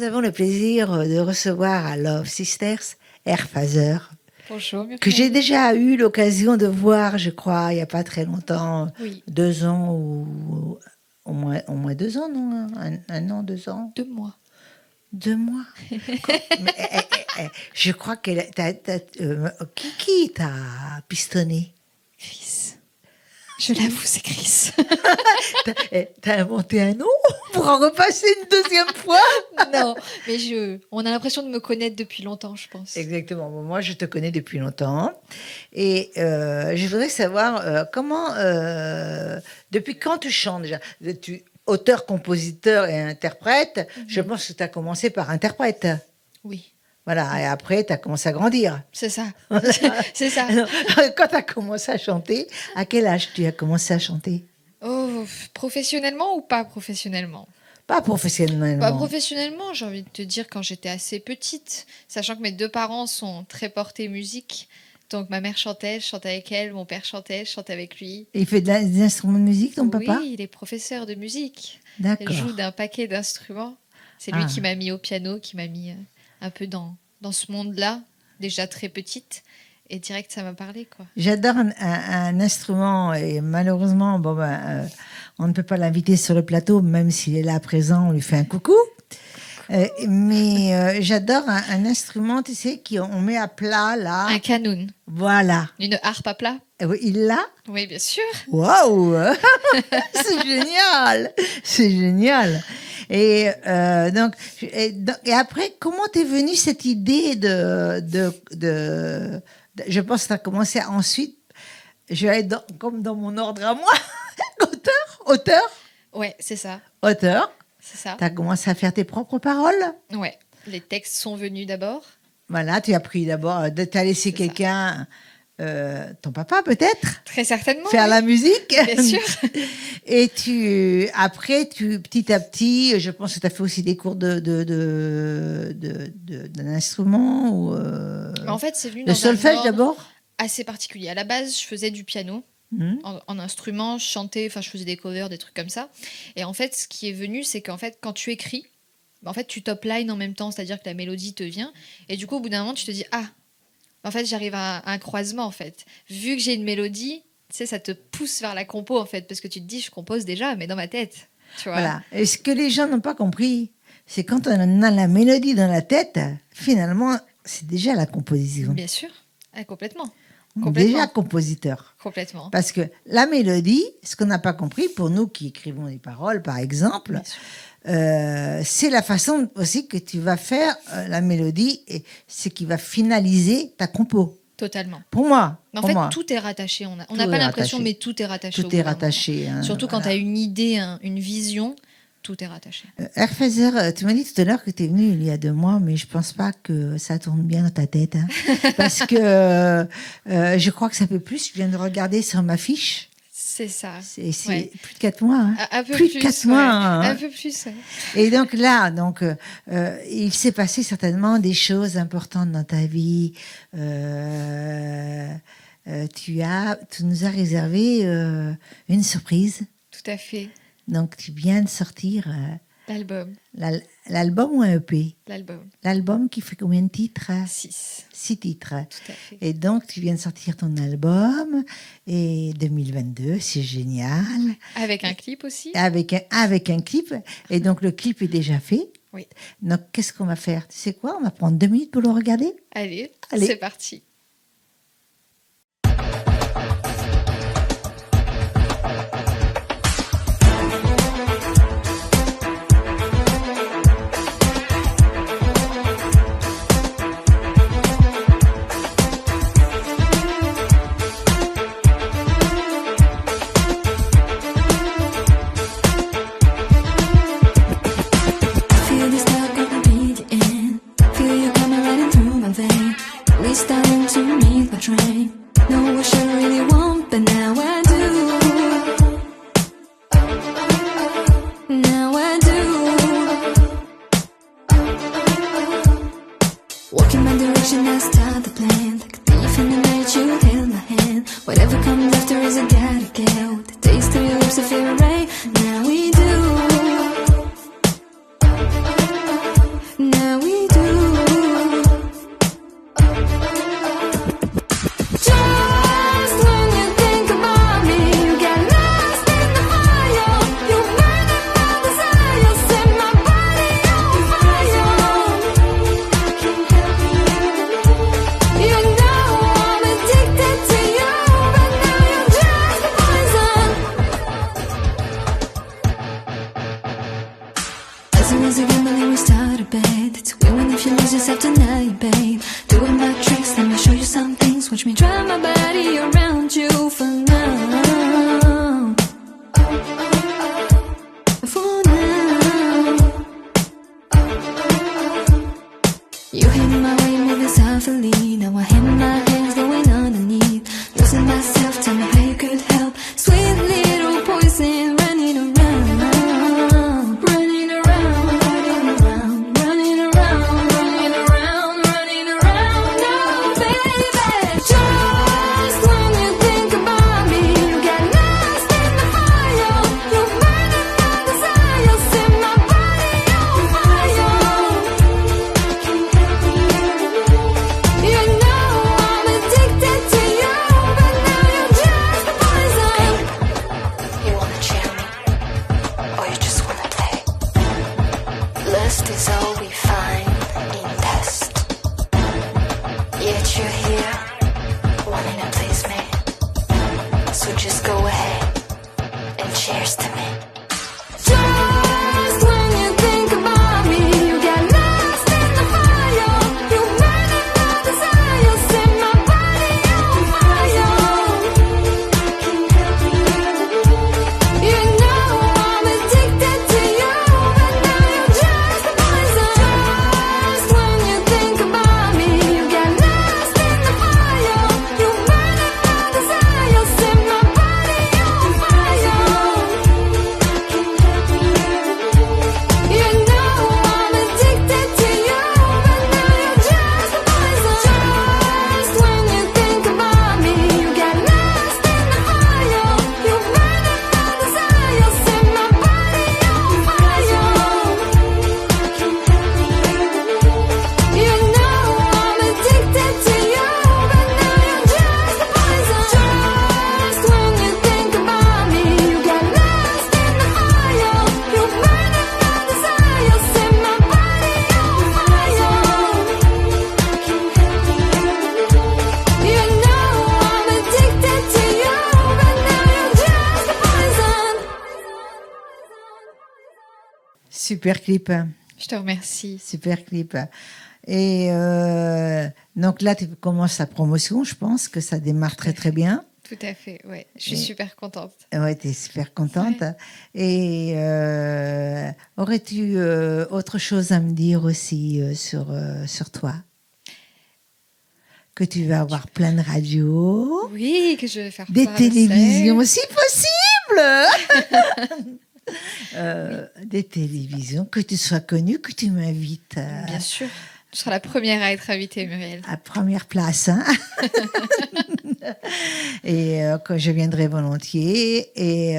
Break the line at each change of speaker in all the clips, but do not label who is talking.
avons le plaisir de recevoir à Love Sisters Airphaser,
Bonjour,
que j'ai déjà eu l'occasion de voir, je crois, il n'y a pas très longtemps,
Oui.
2 ans ou au moins 2 ans, non, un an, 2 ans,
2 mois.
2 mois. Mais, je crois que qui t'a pistonné?
Chris. Je l'avoue, c'est Chris.
T'as inventé un nom pour en repasser une deuxième fois?
Non, mais on a l'impression de me connaître depuis longtemps, je pense.
Exactement. Moi, je te connais depuis longtemps. Et je voudrais savoir depuis quand tu chantes déjà? Auteur, compositeur et interprète, je pense que tu as commencé par interprète.
Oui.
Voilà, et après, tu as commencé à grandir.
C'est ça. C'est ça.
Alors, quand tu as commencé à chanter, à quel âge tu as commencé à chanter?
Oh, professionnellement ou pas professionnellement?
Pas professionnellement.
Pas professionnellement, j'ai envie de te dire quand j'étais assez petite, sachant que mes 2 parents sont très portés musique. Donc ma mère chantait, je chantais avec elle, mon père chantait, je chantais avec lui.
Il fait des instruments de musique, ton papa?
Oui, il est professeur de musique.
D'accord.
Il joue d'un paquet d'instruments. C'est lui qui m'a mis au piano, qui m'a mis un peu dans ce monde-là, déjà très petite. Et direct, ça m'a parlé, quoi.
J'adore un instrument et malheureusement, on ne peut pas l'inviter sur le plateau, même s'il est là présent, on lui fait un coucou. Mais j'adore un instrument, tu sais, qu'on met à plat, là.
Un canoun.
Voilà.
Une harpe à plat.
Oui, il l'a?
Oui, bien sûr.
Waouh. C'est génial. C'est génial. Et après, comment t'es venue cette idée je pense que tu as commencé ensuite, je vais être comme dans mon ordre à moi, auteur.
Ouais, c'est ça.
Auteur.
C'est ça.
Tu as commencé à faire tes propres paroles.
Ouais, les textes sont venus d'abord.
Voilà, tu as pris d'abord, tu as laissé quelqu'un, ton papa peut-être,
très certainement,
faire la musique.
Bien sûr.
Et après, petit à petit, je pense que tu as fait aussi des cours d'un instrument ou
En fait, c'est venu
de
dans
solfège
un ordre
d'abord.
assez particulier. À la base, je faisais du piano. En instrument, je chantais, je faisais des covers, des trucs comme ça. Et en fait, ce qui est venu, c'est qu'en fait, quand tu écris, en fait, tu top line en même temps, c'est-à-dire que la mélodie te vient. Et du coup, au bout d'un moment, tu te dis, en fait, j'arrive à un croisement, en fait. Vu que j'ai une mélodie, tu sais, ça te pousse vers la compo, en fait, parce que tu te dis, je compose déjà, mais dans ma tête, tu vois.
Voilà. Et ce que les gens n'ont pas compris, c'est quand on a la mélodie dans la tête, finalement, c'est déjà la composition.
Bien sûr, complètement.
Déjà compositeur.
Complètement.
Parce que la mélodie, ce qu'on n'a pas compris, pour nous qui écrivons les paroles, par exemple, c'est la façon aussi que tu vas faire la mélodie et ce qui va finaliser ta compo.
Totalement.
Pour moi.
En fait, tout est rattaché. On n'a pas l'impression, mais tout est rattaché.
Tout est rattaché.
Surtout quand tu as une idée, une vision, tout est rattaché.
Airphaser, tu m'as dit tout à l'heure que tu es venu il y a 2 mois, mais je pense pas que ça tourne bien dans ta tête. Parce que je crois que ça peut plus. Je viens de regarder sur ma fiche.
C'est ça.
C'est plus de 4 mois.
Un peu
plus de 4 mois.
Un peu plus.
Et donc là, il s'est passé certainement des choses importantes dans ta vie. Tu nous as réservé une surprise.
Tout à fait.
Donc, tu viens de sortir
l'album.
L'album ou un EP?
L'album.
L'album qui fait combien de titres?
6.
6 titres.
Tout à fait.
Et donc, tu viens de sortir ton album, et 2022, c'est génial.
Avec un clip aussi.
Avec un clip. Et donc, le clip est déjà fait.
Oui.
Donc, qu'est-ce qu'on va faire? Tu sais quoi? On va prendre 2 minutes pour le regarder?
Allez. C'est parti.
Now I have my hands going underneath, losing myself, tell me how you could help. Sweet little poison running around, running around, running around, running around, running around, running around. No, baby, just when you think about me, you get lost in the fire. You're burning my desire, set my body on fire. You know I'm addicted to you, but now you're just a poison. You wanna chill me, or you just wanna play? Lust is all we find in dust. Yet you're here, wanting to please me. So just go ahead and cheers to me. Just when you think about me, you get lost in the fire. You're burning my desire, set my body on fire. You know I'm addicted to you, but now you're just a poison. Just when you think about me, you get lost in the fire. You're burning my desire, set my body on fire. You know I'm addicted to you, but now you're just a poison. Just when you think about me, you get lost in the fire. You're burning my desire, set my body on fire. You know I'm addicted to you, but now you're just a poison. Just when you think about me, you get lost in the fire. You're burning my desire, set my body on fire. You know I'm addicted to you, but now you're just a poison.
Super clip,
Je te remercie.
super clip. Et donc là, tu commences la promotion, je pense que ça démarre très très bien.
Tout à fait, ouais. Je suis
Et-
super contente.
Ouais, tu es super contente.
Ouais.
Et aurais-tu autre chose à me dire aussi sur toi? Que tu vas avoir plein de radios,
Oui, que je vais faire
des
part
télévisions
d'essai.
si possible. Des télévisions, que tu sois connue, que tu m'invites
Bien sûr. Tu seras la première à être invitée, Muriel.
à première place. Hein. Et que je viendrai volontiers. Et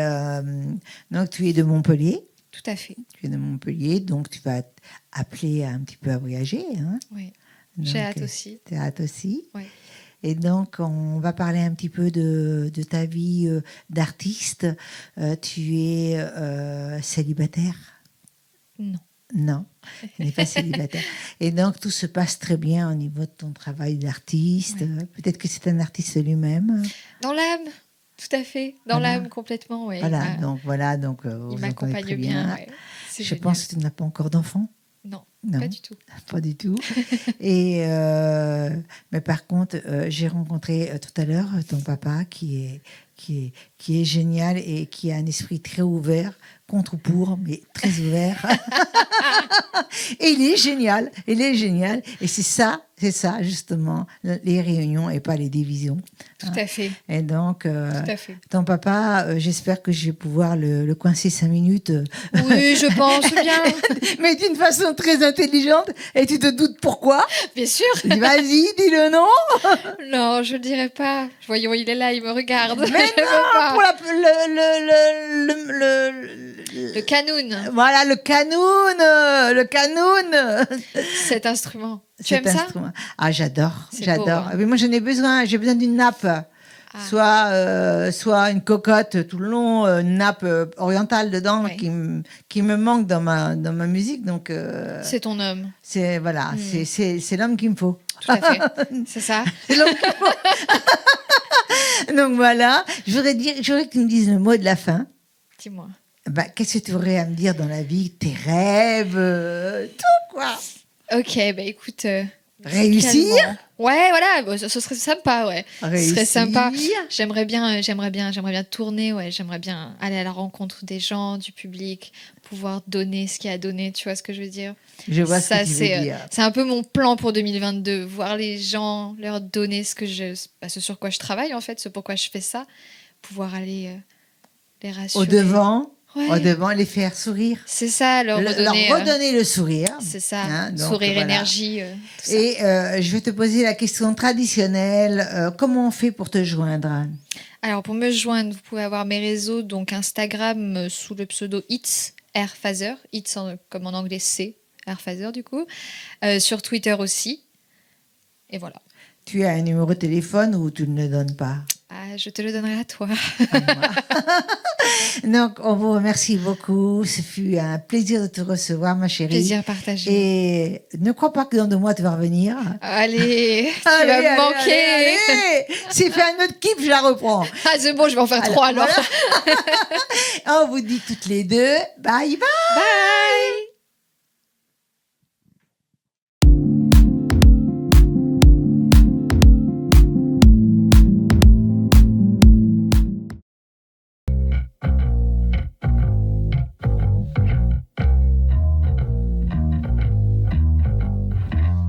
donc, tu es de Montpellier.
Tout à fait.
Tu es de Montpellier, donc tu vas appeler un petit peu à voyager. Hein.
Oui. J'ai
Donc,
hâte aussi.
Tu as hâte aussi.
Ouais.
Et donc, on va parler un petit peu de ta vie d'artiste. Tu es célibataire?
Non.
Non, tu n'es pas célibataire. Et donc, tout se passe très bien au niveau de ton travail d'artiste.
Ouais.
Peut-être que c'est un artiste lui-même.
Dans l'âme, tout à fait. Dans
Voilà.
l'âme, complètement, oui.
Voilà, donc vous
Il
entendez
m'accompagne
très
bien. Ouais. C'est
Je
génial.
pense que tu n'as pas encore d'enfant.
Non,
Non.
pas du tout.
Pas du tout. Et mais par contre, j'ai rencontré tout à l'heure ton papa qui est génial et qui a un esprit très ouvert, contre ou pour, mais très ouvert. Et il est génial. Et c'est ça justement, les réunions et pas les divisions.
Tout à fait.
Et donc,
Tout à fait.
ton papa, j'espère que je vais pouvoir le coincer 5 minutes.
Oui, je pense bien.
Mais d'une façon très intelligente. Et tu te doutes pourquoi?
Bien sûr.
Je dis, vas-y, dis le nom.
Non, je le dirais pas. Voyons, il est là, il me regarde.
Mais
Je veux pas.
Pour
Le canoun,
voilà, le canoun.
cet instrument. Tu
Cet
aimes ça?
instrument. Ah, j'adore,
C'est
j'adore.
beau, hein.
Mais moi, j'ai besoin d'une nappe. Soit une cocotte tout le long, une nappe orientale dedans
Ouais.
qui me manque dans ma musique. Donc,
C'est ton homme.
c'est l'homme qu'il me faut.
Tout à fait. C'est ça.
C'est l'homme qu'il me faut. Donc voilà, je voudrais que tu me dises le mot de la fin.
Dis-moi.
Bah, qu'est-ce que tu aurais à me dire dans la vie, tes rêves, tout quoi.
Ok, bah écoute,
Réussir.
Calmant. Ouais, voilà, bon, ce serait sympa, ouais. Ce serait
Réussir.
sympa. J'aimerais bien tourner, ouais. J'aimerais bien aller à la rencontre des gens, du public, pouvoir donner ce qu'il y a à donner. Tu vois ce que je veux dire?
Je vois ce
Ça,
que tu veux
c'est
dire.
c'est un peu mon plan pour 2022. Voir les gens, leur donner ce sur quoi je travaille, en fait, ce pourquoi je fais ça. Pouvoir aller les rassurer.
Au devant,
Ouais.
les faire sourire.
C'est ça, leur redonner.
Leur redonner le sourire.
C'est ça,
Hein, donc,
sourire,
voilà.
énergie, tout ça.
Et je vais te poser la question traditionnelle. Comment on fait pour te joindre?
Alors, pour me joindre, vous pouvez avoir mes réseaux, donc Instagram sous le pseudo It's Airphaser, It's comme en anglais c'est Airphaser du coup, sur Twitter aussi, et voilà.
Tu as un numéro de téléphone ou tu ne le donnes pas?
Ah, je te le donnerai à toi.
Donc, on vous remercie beaucoup. Ce fut un plaisir de te recevoir, ma chérie.
Plaisir partagé.
Et ne crois pas que dans 2 mois, tu vas revenir.
Allez, tu vas me manquer.
Allez. Si fait un autre kiff, je la reprends.
Ah, c'est bon, je vais en faire 3 alors.
On vous dit toutes les deux, bye bye.
Bye.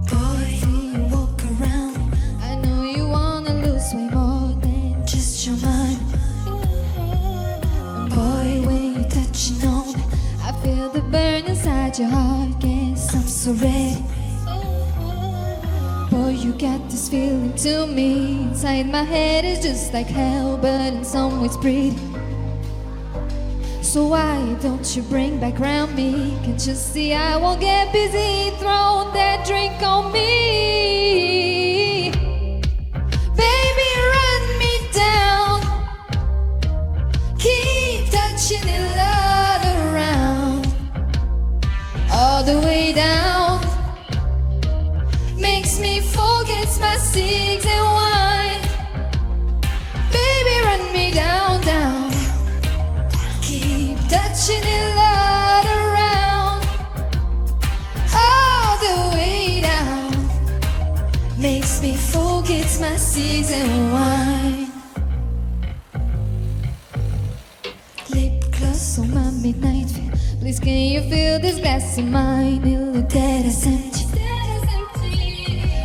Boy, you walk around. I know you wanna lose way more than just your mind. Boy, when you're touching on, I feel the burn inside your heart. Guess I'm so ready. Boy, you got this feeling to me. Inside my head is just like hell, but in some ways pretty. So why don't you bring back round me? Can't you see I won't get busy throwing that drink on me? Baby, run me down. Keep touching it all around. All the way down. Makes me forget my cigs and wine. Baby, run me down, down. Keep touching it all around. All the way down. Makes me forget my cigs and wine. Lip gloss on my midnight feel. Please can you feel this glass of mine? It look dead as empty.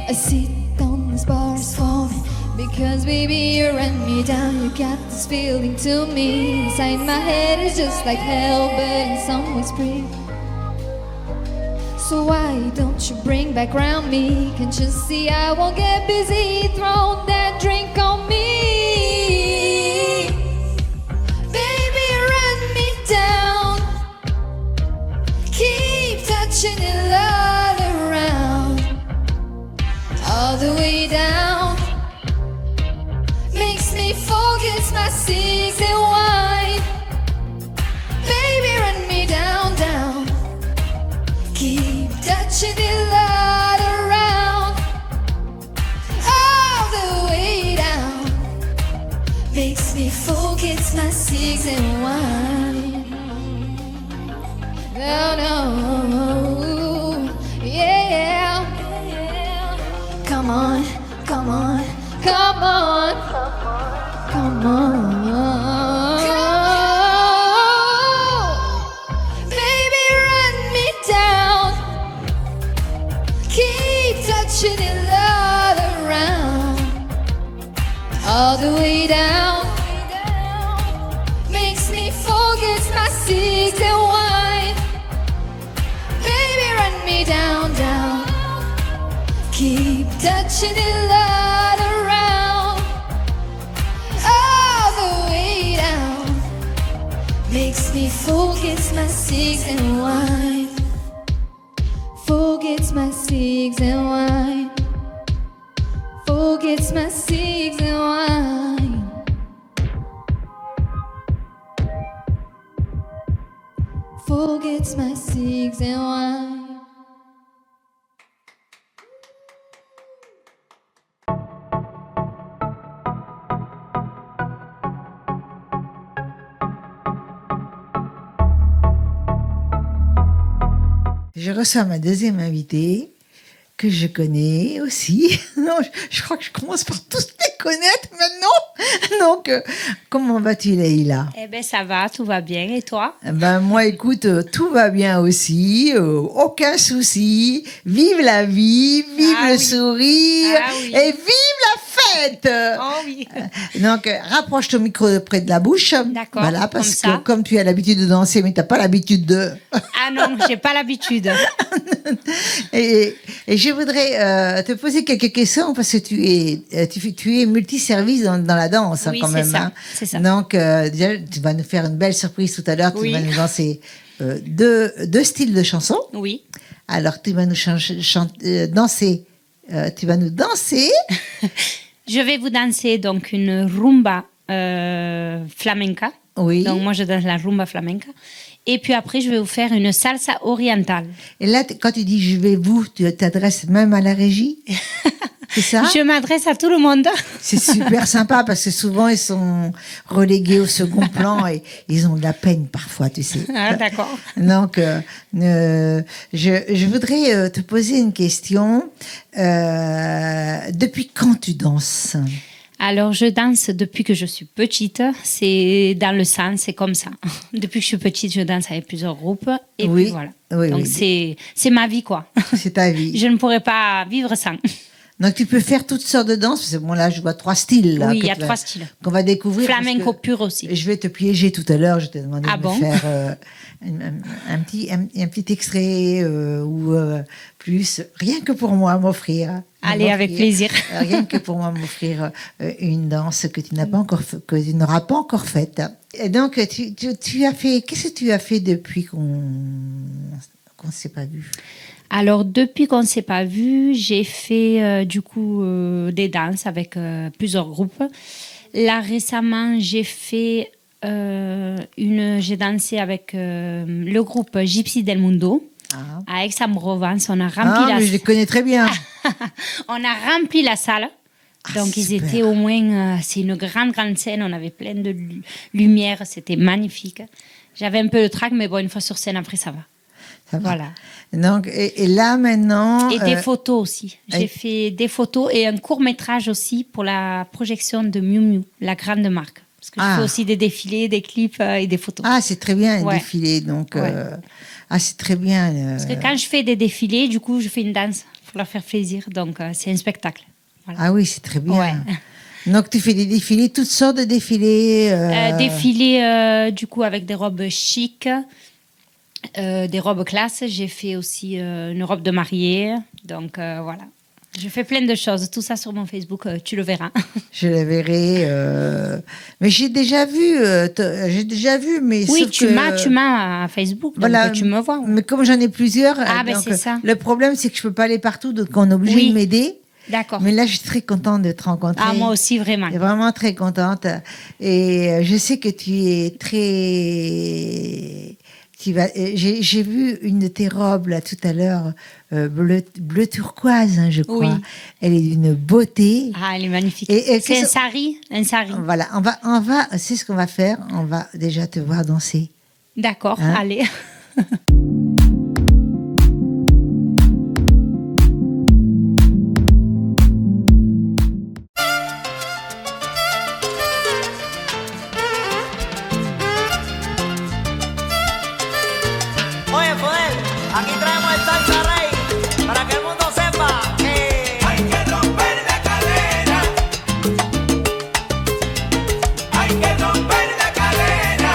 I sit on this bar is falling. Because baby you run me down. You got this feeling to me. Inside my head is just like hell, but in some ways pretty. So why don't you bring back round me? Can't you see I won't get busy throwing that drink on me? Baby, run me down. Keep touching it all around. All the way down. Makes me forget my cigs and wine. Baby, run me down, down. Keep touching it all around. All the way down. Makes me forget my cigs and wine. No, no, yeah. Come on, come on, come on, come on. Baby, run me down. Keep touching it all around. All the way down. Makes me forget my cigs and wine. Baby, run me down, down. Keep touching it all around. All the way down. Makes me forget my cigs and wine. Forgets my cigs and wine. Forgets my cigs and wine. Forgets my cigs and wine.
Je reçois ma deuxième invitée que je connais aussi. Non, je crois que je commence par tous les connaître maintenant. Donc, comment vas-tu, Leïla?
Eh ben ça va, tout va bien. Et toi?
Ben moi, écoute, tout va bien aussi, aucun souci. Vive la vie, vive
Ah
le
oui.
sourire
Ah oui.
et vive la fête.
Oh oui.
Donc, rapproche ton micro près de la bouche.
D'accord,
Voilà, parce
comme ça.
que comme tu as l'habitude de danser, mais tu n'as pas l'habitude de...
Ah non, j'ai pas l'habitude.
Et je voudrais te poser quelques questions parce que tu es multiservice dans la danse hein,
Oui,
quand
c'est
même.
ça,
hein.
c'est ça.
Donc, déjà, tu vas nous faire une belle surprise tout à l'heure. Tu
Oui.
vas nous danser deux styles de chansons.
Oui.
Alors, tu vas nous danser. Tu vas nous danser.
Je vais vous danser donc une rumba flamenca.
Oui.
Donc moi je danse la rumba flamenca. Et puis après je vais vous faire une salsa orientale.
Et là, quand tu dis je vais vous, tu t'adresses même à la régie. C'est ça?
Je m'adresse à tout le monde.
C'est super sympa parce que souvent ils sont relégués au second plan et ils ont de la peine parfois, tu sais.
Ah, d'accord.
Donc, je voudrais te poser une question. Depuis quand tu danses?
Alors je danse depuis que je suis petite. C'est dans le sang, c'est comme ça. Depuis que je suis petite, je danse avec plusieurs groupes. Et
Oui,
puis voilà.
oui,
Donc
oui.
c'est ma vie quoi.
C'est ta vie.
Je ne pourrais pas vivre sans.
Donc, tu peux faire toutes sortes de danses. Parce que bon, là, je vois 3 styles. Là,
Oui,
que
il y a
tu vas-
3 styles.
Qu'on va découvrir. parce
Flamenco
que
pur aussi.
Je vais te piéger tout à l'heure. Je t'ai demandé
Ah
de
bon
me faire un petit extrait ou plus, rien que pour moi, m'offrir.
Allez, avec plaisir.
Rien que pour moi, m'offrir une danse que tu n'as pas encore, que tu n'auras pas encore faite. Et donc, tu as fait, qu'est-ce que tu as fait depuis qu'on ne s'est pas vu?
Alors, depuis qu'on ne s'est pas vu, j'ai fait du coup des danses avec plusieurs groupes. Là, récemment, j'ai dansé avec le groupe Gypsy del Mundo à Aix-en-Provence. On a rempli
Mais je les connais très bien.
on a rempli la salle. Donc, ils
super.
étaient au moins... c'est une grande scène. On avait plein de lumière. C'était magnifique. J'avais un peu de trac, mais bon, une fois sur scène, après, ça va.
Ça va.
Voilà.
Donc, et là maintenant.
Et des photos aussi. J'ai
et-
fait des photos et un court-métrage aussi pour la projection de Miu Miu, la grande marque. Parce que je fais aussi des défilés, des clips et des photos.
Ah, c'est très bien, un
Ouais.
défilé. Donc,
Ouais.
c'est très bien.
Parce que quand je fais des défilés, du coup, je fais une danse pour leur faire plaisir. Donc, c'est un spectacle. Voilà.
Ah oui, c'est très bien.
Ouais.
Donc, tu fais des défilés, toutes sortes de défilés.
Défilés, du coup, avec des robes chic, des robes classe. J'ai fait aussi une robe de mariée. Donc, voilà. Je fais plein de choses. Tout ça sur mon Facebook, tu le verras.
Je la verrai. Mais j'ai déjà vu, mais
Oui,
sauf
tu
que-
m'as à Facebook, donc
Voilà,
tu me vois.
Mais comme j'en ai plusieurs,
Ah, ben,
donc,
c'est ça.
le problème c'est que je peux pas aller partout, donc on est obligé
Oui.
de m'aider.
D'accord.
Mais là, je suis très contente de te rencontrer.
Ah, moi aussi, vraiment.
Je suis vraiment très contente. Et je sais que tu es très... J'ai vu une de tes robes là tout à l'heure, bleu turquoise, hein, je crois.
Oui.
Elle est d'une beauté.
Ah, elle est magnifique.
Et
C'est un
qu'est-ce-
sari, un sari.
Voilà, c'est ce qu'on va faire. On va déjà te voir danser.
D'accord,
Hein?
allez.
Oye, Fidel, aquí traemos el salsa rey para que el mundo sepa que hay que romper la cadena. Hay que romper la cadena.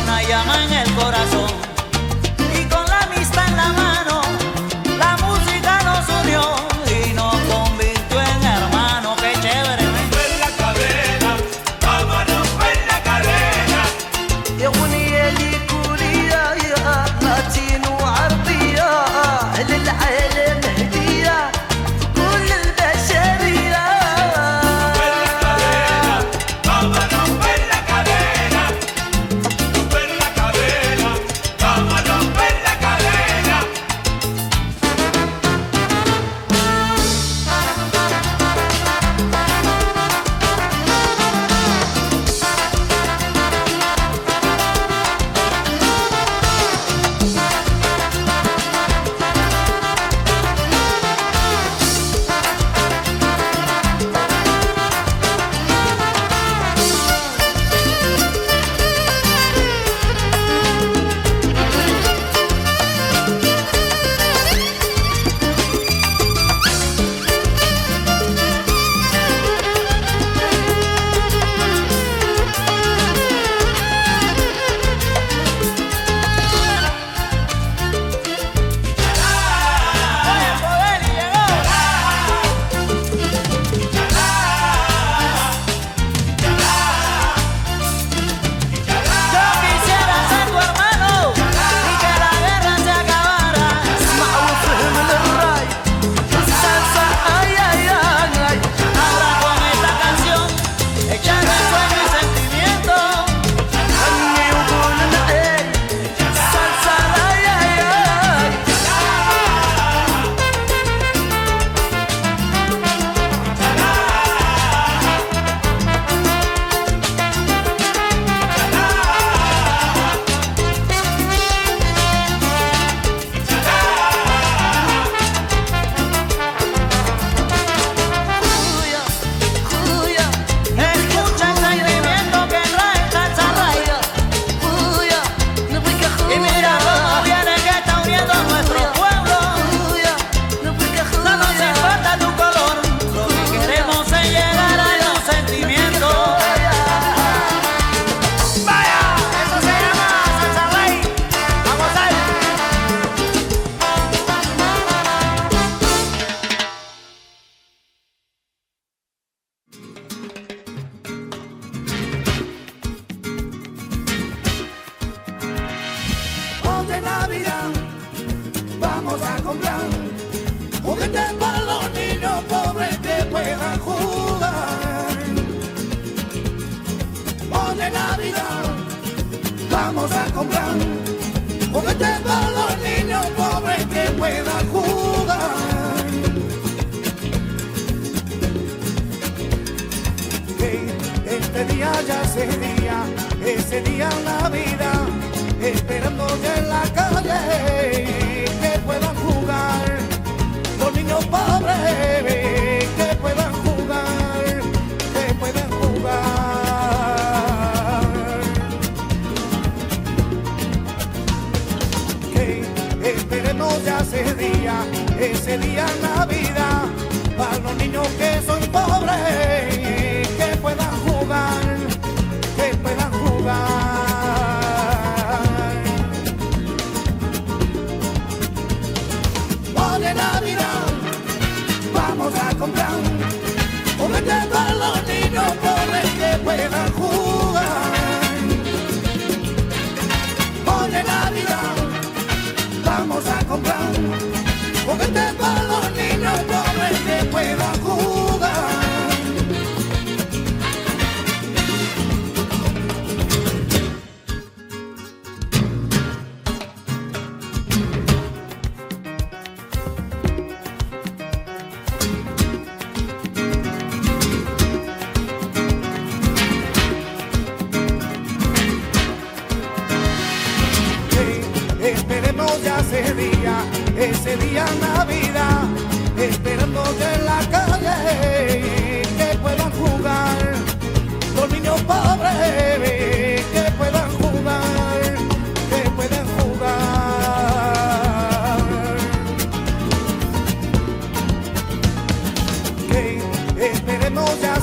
una llama en el corazón. Y con la amistad en la mano, la música nos unió y nos convirtió en hermanos. ¡Qué chévere!
romper la cadena, vamos a romper la cadena.
يا أغنية لكوريا يا لاتين وعربية للعالم هدية كل البشرية
Vamos a romper la cadena, romper la cadena, vamos a romper la cadena.
Oye, poder y llegó. Yo quisiera ser tu hermano y que la guerra se acabara.
اسمع وفهم الراي السالفة آي آي آي آي
Ahora con esta canción, echarle sueño y sentimiento.
غني وقول العين السالفة آي آي آي خويا خويا
Escucha el sentimiento que trae Salsa Ray.
خويا نبغيك
Y mira cómo viene que está uniendo nuestro pueblo.
خويا نبغيك
No nos
خويا
importa tu color, lo que queremos es llegar a un sentimiento. Vaya, eso se llama Salsa Ray. Vamos a ver.
Hoy de Navidad vamos a comprar juguetes para los niños pobres que puedan jugar. Hoy de Navidad vamos a comprar juguetes para los niños pobres que puedan jugar. Que este día ya sería ese día en la vida, esperando que en la calle que puedan jugar los niños pobres, que puedan jugar, que puedan jugar. Que esperemos ya ese día en la vida, para los niños que son pobres, que puedan jugar, que puedan jugar. Hoy de Navidad vamos a comprar juguetes para los niños pobres que puedan jugar. Hoy de Navidad vamos a comprar juguetes para los niños pobres que puedan jugar. Esperemos ya ese día Navidad, esperando que en la calle que puedan jugar los niños pobres, que puedan jugar, que puedan jugar. Que esperemos ya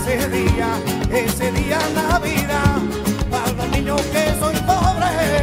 ese día Navidad, para los niños que son pobres,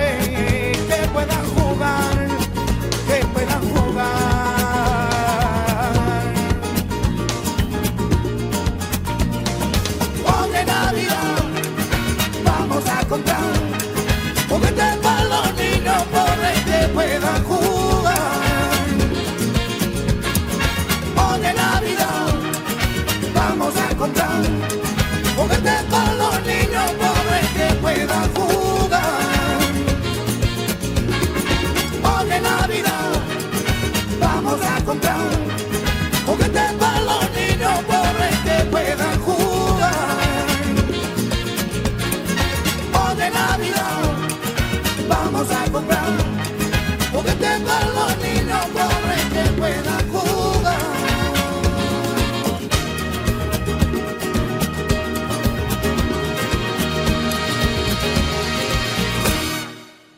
pueda jugar.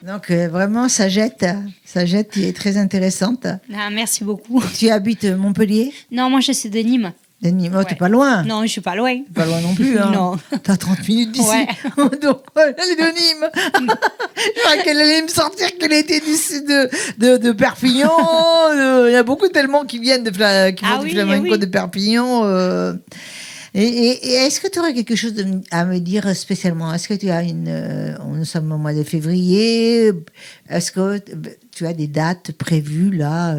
Donc vraiment, Sagette, tu es très intéressante.
Ah, merci beaucoup.
Tu habites Montpellier,
Non, moi je suis de Nîmes.
de Nîmes. Oh,
Ouais.
t'es pas loin.
Non, je suis pas loin.
Pas loin non plus. Hein.
Non.
T'as 30 minutes d'ici.
Ouais.
Donc, elle est de Nîmes. Je crois qu'elle allait me sortir qu'elle était d'ici de Perpignan. Il y a beaucoup tellement qui viennent qui
Ah
font du
oui,
flamenco
oui.
de Perpignan. Et est-ce que tu aurais quelque chose à me dire spécialement? Est-ce que tu as nous sommes au mois de février. Est-ce que tu as des dates prévues là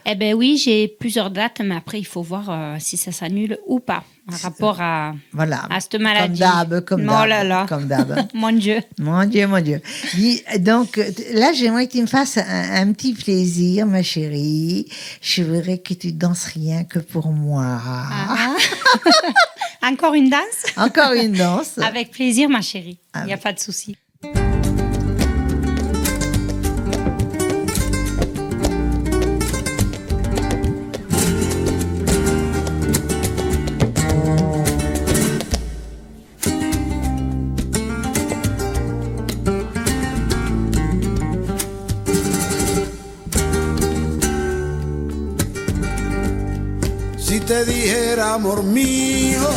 Eh ben oui, j'ai plusieurs dates, mais après, il faut voir si ça s'annule ou pas, en rapport à
Voilà.
cette maladie.
Comme
Oh
d'hab.
là là.
Comme d'hab.
Mon Dieu.
Mon Dieu, mon Dieu. Donc là, j'aimerais que tu me fasses un petit plaisir, ma chérie. Je voudrais que tu danses rien que pour moi.
Ah. Encore une danse?
Encore une danse.
Avec plaisir, ma chérie. Il n'y a
Avec-
pas de souci.
Si te dijera, amor mío,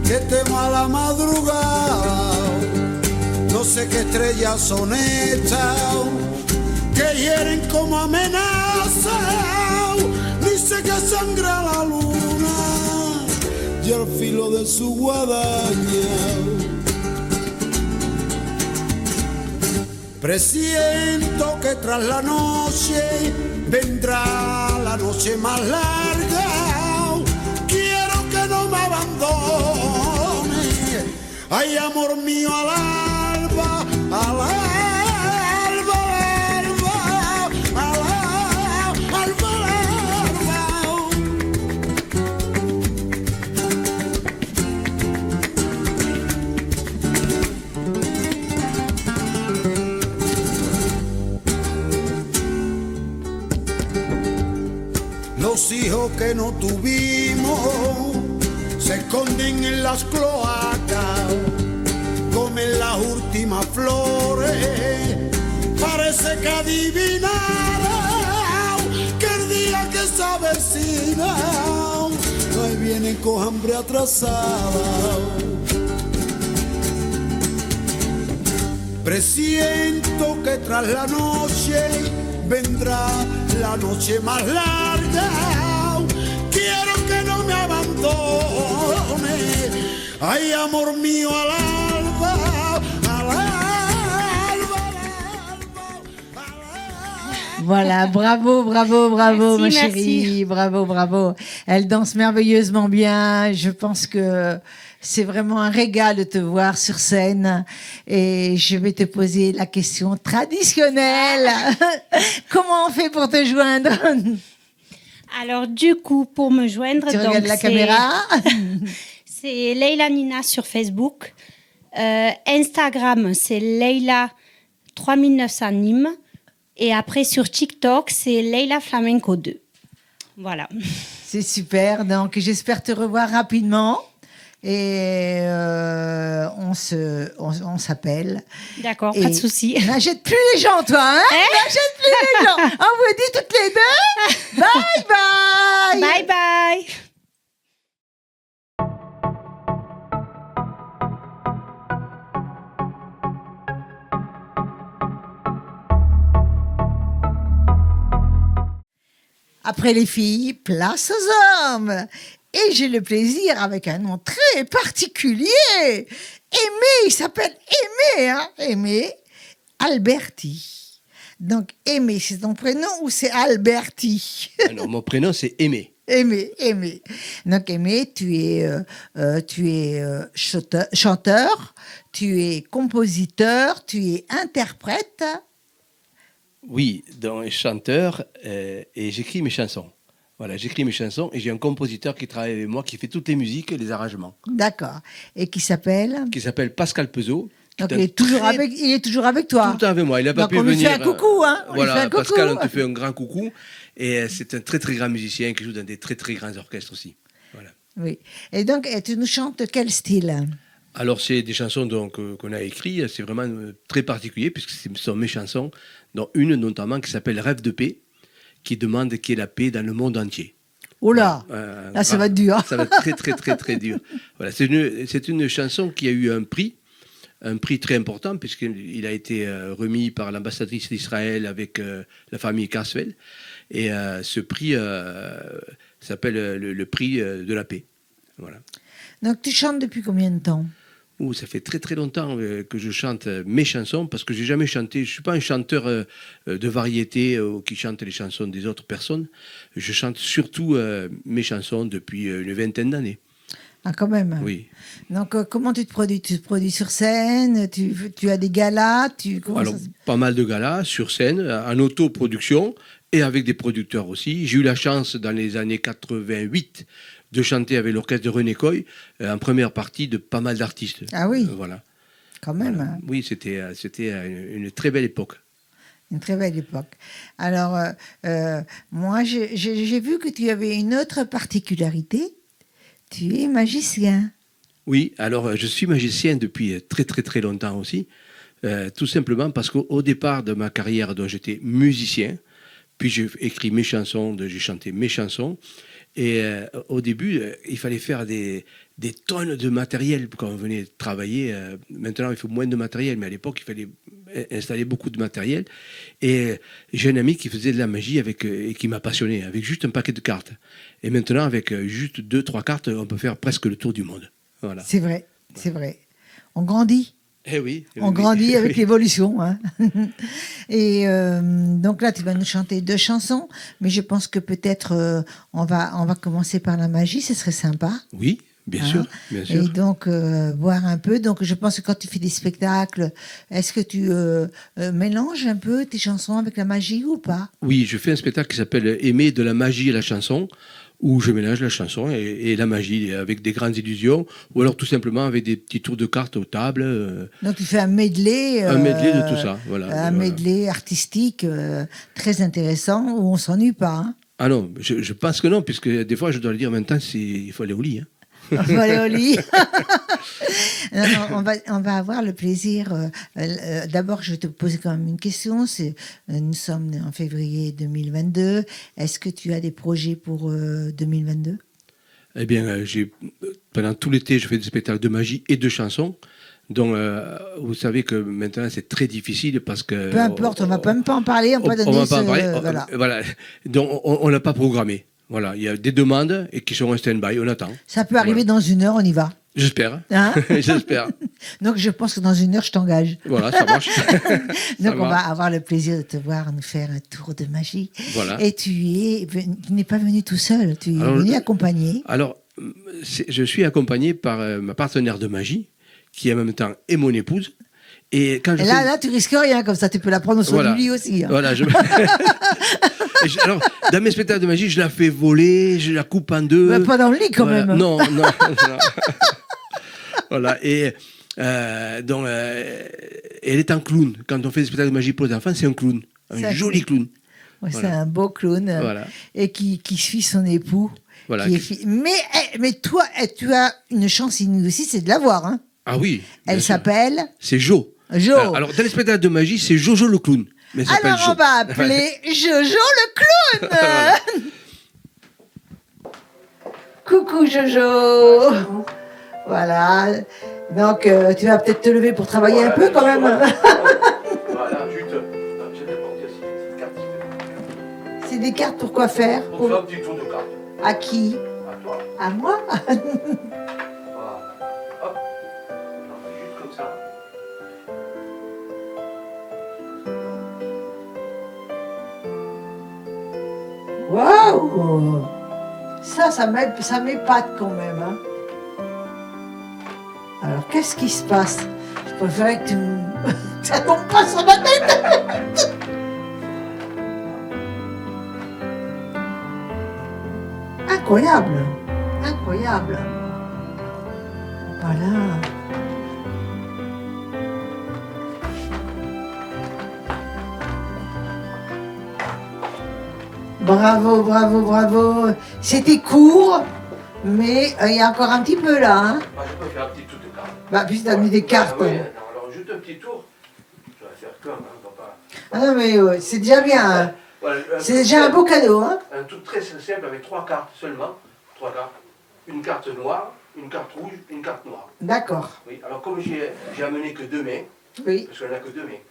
que temo a la madrugada, no sé qué estrellas son estas que hieren como amenaza, ni sé que sangra la luna y al filo de su guadaña. Presiento que tras la noche vendrá la noche más larga. Quiero que no me abandone. Ay, amor mío, al alba, al alba, al alba, al alba, al alba. Los hijos que no tuvimos se esconden en las cloacas, comen las últimas flores, parece que adivinaron que el día que se avecina, ahí vienen con hambre atrasada. Presiento que tras la noche vendrá la noche más larga. Quiero que no me abandone. Ay, amor mío, al alba, al alba, al alba, al alba.
Voilà, bravo, bravo, bravo,
Merci,
ma
merci.
chérie. Bravo, bravo. Elle danse merveilleusement bien. Je pense que c'est vraiment un régal de te voir sur scène. Et je vais te poser la question traditionnelle. Comment on fait pour te joindre?
Alors, du coup, pour me joindre,
Tu
donc,
regardes la caméra.
c'est Leila Nina sur Facebook. Instagram, c'est Leila 3900 Nîmes. Et après, sur TikTok, c'est Leila Flamenco 2. Voilà.
C'est super. Donc, j'espère te revoir rapidement. Et on s'appelle.
D'accord,
Et
pas de souci.
N'achète plus les gens, toi, hein? N'achète plus les gens. On vous dit toutes les deux. Bye bye.
Bye bye.
Après les filles, place aux hommes. Et j'ai le plaisir, avec un nom très particulier, Aimé, il s'appelle Aimé, hein, Aimé Alberti. Donc Aimé, c'est ton prénom ou c'est Alberti?
Alors, mon prénom, c'est Aimé.
Aimé, Aimé. Donc Aimé, tu es chanteur, tu es compositeur, tu es interprète.
Oui, donc chanteur et j'écris mes chansons. Voilà, j'écris mes chansons et j'ai un compositeur qui travaille avec moi, qui fait toutes les musiques et les arrangements,
D'accord. Et qui s'appelle
qui s'appelle Pascal Peseau,
Donc
est
il est toujours avec toi.
tout le temps avec moi. Il n'a pas
Donc
pu
on lui
venir.
fait un coucou, hein. On lui fait
Voilà,
un coucou.
Pascal, on te fait un grand coucou. Et c'est un très très grand musicien qui joue dans des très très grands orchestres aussi. Voilà.
Oui. Et donc, tu nous chantes quel style?
Alors c'est des chansons donc qu'on a écrites. C'est vraiment très particulier puisque ce sont mes chansons, dont une notamment qui s'appelle Rêve de paix, qui demande qu'il y ait la paix dans le monde entier.
Oh là, là ça va être dur.
Ça va être très très très très dur. Voilà, c'est une chanson qui a eu un prix très important puisqu'il a été remis par l'ambassadrice d'Israël avec la famille Carswell. Et ce prix s'appelle le prix de la paix. Voilà.
Donc tu chantes depuis combien de temps?
Ça fait très très longtemps que je chante mes chansons parce que j'ai jamais chanté. Je suis pas un chanteur de variété qui chante les chansons des autres personnes. Je chante surtout mes chansons depuis une vingtaine d'années.
Ah, quand même.
Oui.
Donc comment tu te produis? Tu te produis sur scène? Tu as des galas?
Alors pas mal de galas sur scène, en autoproduction et avec des producteurs aussi. J'ai eu la chance dans les années 88 de chanter avec l'orchestre de René Coy en première partie de pas mal d'artistes.
Ah oui.
Voilà.
Quand même.
Voilà. Oui, c'était une très belle époque.
Une très belle époque. Alors, moi, j'ai vu que tu avais une autre particularité. Tu es magicien.
Oui, alors je suis magicien depuis très très très longtemps aussi. Tout simplement parce qu'au départ de ma carrière, dont j'étais musicien, puis j'ai écrit mes chansons, j'ai chanté mes chansons. Et au début, il fallait faire des tonnes de matériel quand on venait travailler. Maintenant, il faut moins de matériel, mais à l'époque, il fallait installer beaucoup de matériel. Et j'ai un ami qui faisait de la magie et qui m'a passionné, avec juste un paquet de cartes. Et maintenant, avec juste 2-3 cartes, on peut faire presque le tour du monde. Voilà.
C'est vrai, c'est vrai. On grandit.
Eh oui.
On grandit avec l'évolution. Hein. Et donc là, tu vas nous chanter 2 chansons, mais je pense que peut-être on va commencer par la magie, ce serait sympa.
Oui, bien
Hein.
sûr, bien sûr.
Et donc, voir un peu. Donc, je pense que quand tu fais des spectacles, est-ce que tu mélanges un peu tes chansons avec la magie ou pas?
Oui, je fais un spectacle qui s'appelle Aimer de la magie et la chanson, où je mélange la chanson et la magie avec des grandes illusions, ou alors tout simplement avec des petits tours de cartes aux tables.
Donc, tu fais un medley.
Un medley de tout ça, voilà.
Un medley artistique très intéressant où on s'ennuie pas. Hein.
Ah non, je pense que non, puisque des fois je dois le dire maintenant, il faut aller au lit. Hein.
On va aller au lit. Non, on va avoir le plaisir. D'abord, je vais te poser quand même une question. Nous sommes en février 2022. Est-ce que tu as des projets pour 2022?
Eh bien, pendant tout l'été, je fais des spectacles de magie et de chansons. Donc, vous savez que maintenant, c'est très difficile parce que...
Peu importe, on ne va même pas en parler. On va donner
va pas en parler.
voilà.
Donc, on n'a pas programmé. Voilà, il y a des demandes et qui sont en stand-by, on attend.
Ça peut arriver dans 1 heure, on y va.
J'espère.
Hein?
J'espère.
Donc, je pense que dans 1 heure, je t'engage.
Voilà, ça marche.
Donc, on va avoir le plaisir de te voir nous faire un tour de magie.
Voilà.
Et tu n'es pas venu tout seul, tu es venu accompagné.
Alors, je suis accompagné par ma partenaire de magie, qui en même temps est mon épouse. Et quand
là, tu risques rien, comme ça, tu peux la prendre au soin
Voilà.
de lui aussi. Hein.
Voilà, alors, dans mes spectacles de magie, je la fais voler, je la coupe en 2.
Mais pas dans le lit, quand
Voilà.
même.
Non. Voilà, et donc, elle est un clown. Quand on fait des spectacles de magie pour les enfants, c'est un clown. Un joli clown.
Ouais,
Voilà.
C'est un beau clown.
Voilà.
Et qui suit son époux.
Voilà.
Mais toi, tu as une chance inouïe aussi, c'est de la voir. Hein.
Ah oui.
Elle
bien sûr.
s'appelle
C'est Jo.
Jo.
Alors, dans les spectacles de magie, c'est Jojo le clown. Mais elle s'appelle
Alors,
Jo.
on va appeler Jojo le clown. Coucou Jojo. Voilà. Donc, tu vas peut-être te lever pour travailler un peu quand même.
Voilà, juste, je vais apporter aussi une petite carte.
C'est des cartes pour quoi faire?
Pour faire un petit tour de carte.
À qui?
À toi.
À moi?
Voilà. Hop. On fait juste comme ça.
Waouh! Ça m'épate quand même. Hein. Alors, qu'est-ce qui se passe? Je préférais que ça tombe pas sur ma tête. Incroyable. Incroyable. Voilà. Bravo, bravo, bravo. C'était court, mais il y a encore un petit peu là. Hein.
Ah, je peux faire un petit tour de carte.
Bah, puis tu as mis des cartes.
Ah, oui, alors juste un petit tour. Je vais faire comme, hein, papa.
Ah non, mais c'est déjà bien. Hein.
Voilà,
C'est déjà un beau cadeau. Hein.
Un truc très simple avec 3 cartes seulement. 3 cartes. Une carte noire, une carte rouge, une carte noire.
D'accord.
Oui, alors comme j'ai amené que 2 mains,
Oui.
parce qu'on n'a que 2 mains,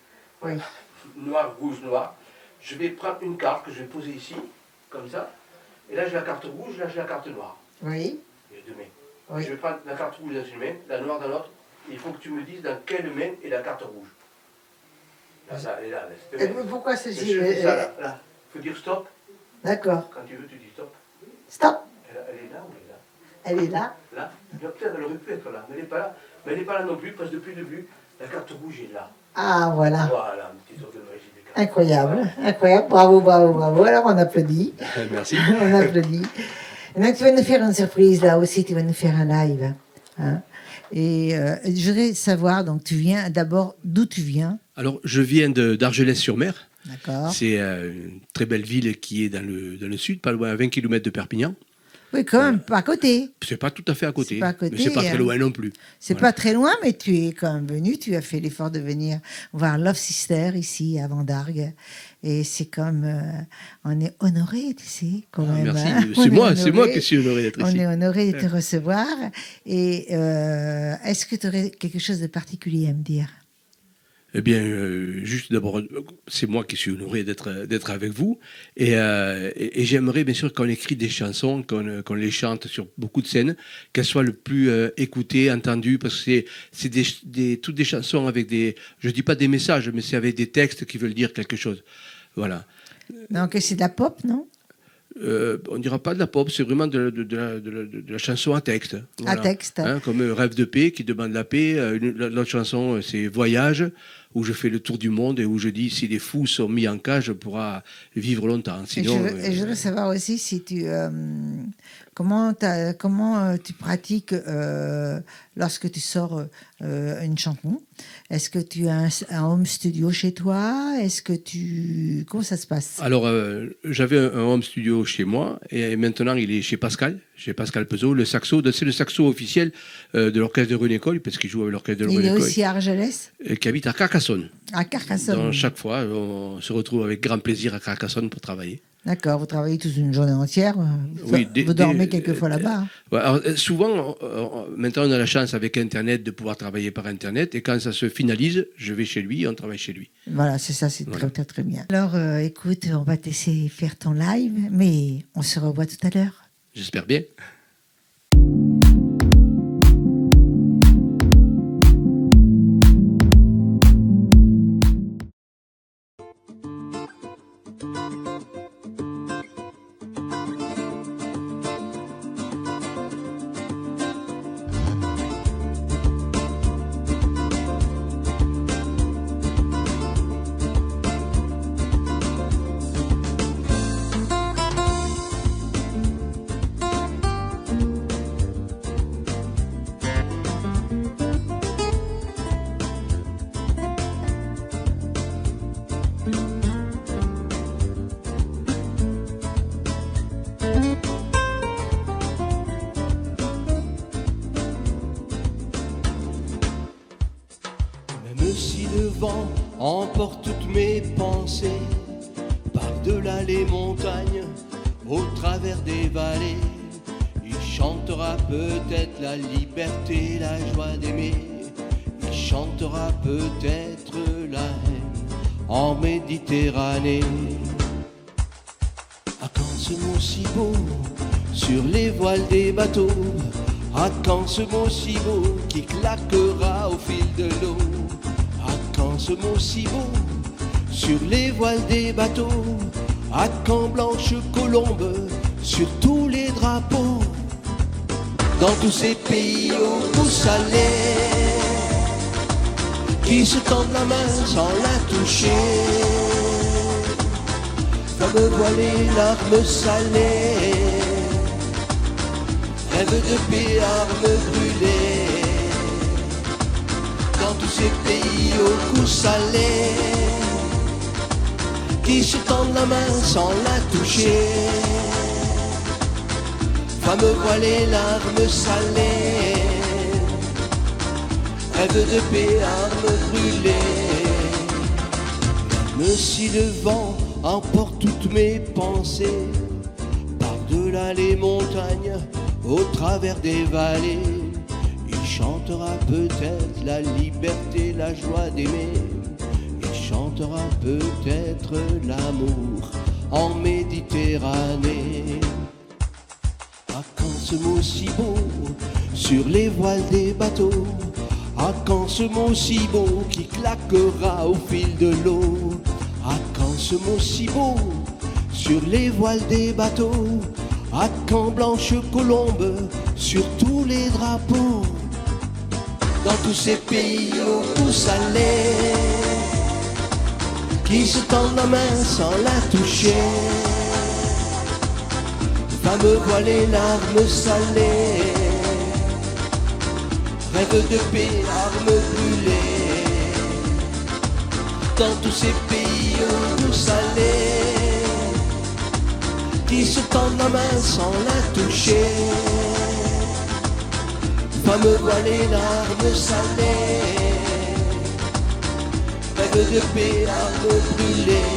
Oui.
noir, rouge, noir, je vais prendre une carte que je vais poser ici, comme ça. Et là j'ai la carte rouge, là j'ai la carte noire.
Oui.
Il y a 2 mains.
Oui.
Je vais prendre la carte rouge dans une main, la noire dans l'autre. Il faut que tu me dises dans quelle main est la carte rouge. Là, ça, elle est là, cette
Et
main.
pourquoi
Et
celle-ci
je fais ça, là, là. Il faut dire stop.
D'accord.
Quand tu veux, tu dis stop.
Stop.
Elle est là ou elle est là?
Elle est là.
Là. Peut-être elle aurait pu être là, mais elle n'est pas là. Mais elle n'est pas là non plus, parce que depuis le début, la carte rouge est là.
Ah, voilà.
Voilà, un petit tour de magie des cartes.
Incroyable. Incroyable. Bravo, bravo, bravo. Alors, on applaudit.
Merci.
On applaudit. Et donc, tu vas nous faire une surprise là aussi. Tu vas nous faire un live. Hein. Et je voudrais savoir, donc, tu viens d'abord, d'où tu viens?
Alors, je viens d'Argelès-sur-Mer.
D'accord.
C'est une très belle ville qui est dans le sud, pas loin, à 20 km de Perpignan.
Oui, quand même, pas à côté.
C'est pas tout à fait à côté,
C'est pas à côté,
mais c'est pas très
hein.
loin non plus.
C'est
Voilà.
pas très loin, mais tu es quand même venu. Tu as fait l'effort de venir voir Love Sister ici à Vendargues. Et c'est comme. On est honoré, tu sais, quand
Ah,
même.
merci.
hein. On
C'est
est
moi
honoré.
qui suis honoré d'être
On
ici.
est honoré de te recevoir. Et est-ce que tu aurais quelque chose de particulier à me dire?
Eh bien, juste d'abord, c'est moi qui suis honoré d'être avec vous. Et j'aimerais bien sûr qu'on écrit des chansons, qu'on les chante sur beaucoup de scènes, qu'elles soient le plus écoutées, entendues, parce que c'est toutes des chansons avec des... Je dis pas des messages, mais c'est avec des textes qui veulent dire quelque chose. Voilà.
Donc, c'est de la pop, non?
On ne dira pas de la pop, c'est vraiment de la chanson à texte.
À texte.
Hein, comme Rêve de paix qui demande la paix. L'autre chanson, c'est Voyage, où je fais le tour du monde et où je dis si les fous sont mis en cage, on pourra vivre longtemps. Sinon,
Et je voudrais savoir aussi si tu comment tu pratiques lorsque tu sors une chanson. Est-ce que tu as un home studio chez toi? Comment ça se passe?
Alors, j'avais un home studio chez moi et maintenant il est chez Pascal Peseau, le saxo. C'est le saxo officiel de l'orchestre de René Coll, parce qu'il joue avec l'orchestre de
Il
René
est
Coll,
aussi à Argelès,
qui habite à Carcassonne.
à Carcassonne.
Donc, chaque fois, on se retrouve avec grand plaisir à Carcassonne pour travailler.
D'accord, vous travaillez toute une journée entière.
Oui,
Vous dormez quelquefois là-bas. Hein.
Ouais, alors, souvent, maintenant on a la chance avec Internet de pouvoir travailler par Internet, et quand ça se finalise, je vais chez lui et on travaille chez lui.
Voilà, c'est ça, c'est
Voilà.
très, très bien. Alors, écoute, on va te laisser faire ton live, mais on se revoit tout à l'heure.
J'espère bien.
Même si le vent emporte toutes mes pensées, par-delà les montagnes, au travers des vallées, il chantera peut-être la liberté, la joie d'aimer. Il chantera peut-être la haine en Méditerranée. À quand ce mot si beau sur les voiles des bateaux? À quand ce mot si beau qui claquera au fil de l'eau? À quand ce mot si beau sur les voiles des bateaux? À quand blanche colombe sur tous les drapeaux? Dans tous ces pays au goût salé, qui se tendent la main sans la toucher, femmes voilées, larmes salées, rêve de paix, armes brûlées. Dans tous ces pays au goût salé, qui se tendent la main sans la toucher. Femmes voilées, larmes salées, rêve de paix, armes brûlées. Même si le vent emporte toutes mes pensées, par-delà les montagnes, au travers des vallées, il chantera peut-être la liberté, la joie d'aimer. Il chantera peut-être l'amour en Méditerranée. Ah, quand ce mot si beau sur les voiles des bateaux, ah, quand ce mot si beau qui claquera au fil de l'eau, ah, quand ce mot si beau sur les voiles des bateaux, ah, quand blanche colombe sur tous les drapeaux, dans tous ces pays au goût salé, qui se tendent la main sans la toucher. Femmes voilées, larmes salées, rêve de paix, armes brûlées. Dans tous ces pays au goût salé, qui se tendent la main sans la toucher. Femmes voilées, larmes salées, rêve de paix, armes brûlées.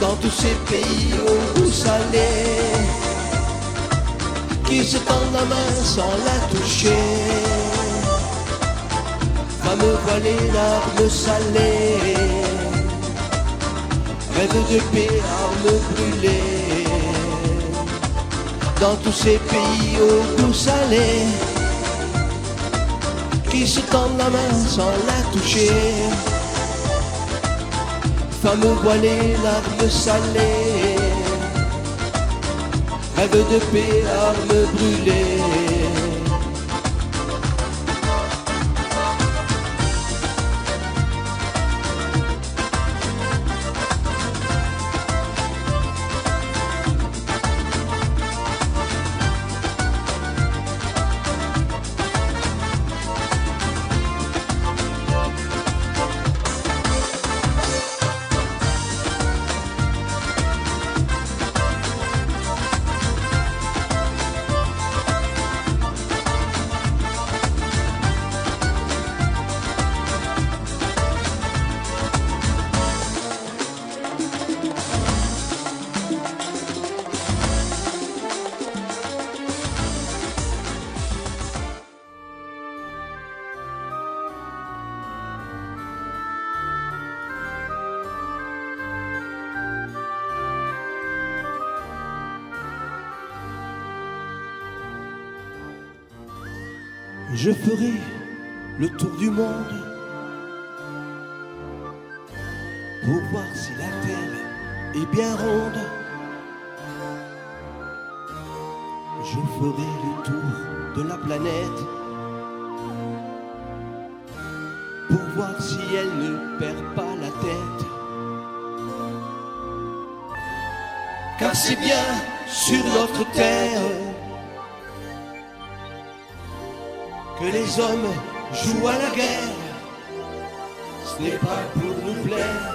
Dans tous ces pays au goût salé, qui se tendent la main sans la toucher. Femmes voilées, larmes salées, rêve de paix, armes brûlées. Dans tous ces pays au goût salé, qui se tendent la main sans la toucher. Femmes voilées, larmes salées, rêve de paix, armes brûlées. Je ferai le tour du monde pour voir si la terre est bien ronde. Je ferai le tour de la planète pour voir si elle ne perd pas la tête. Car c'est bien sur notre terre que les hommes jouent à la guerre. Ce n'est pas pour nous plaire.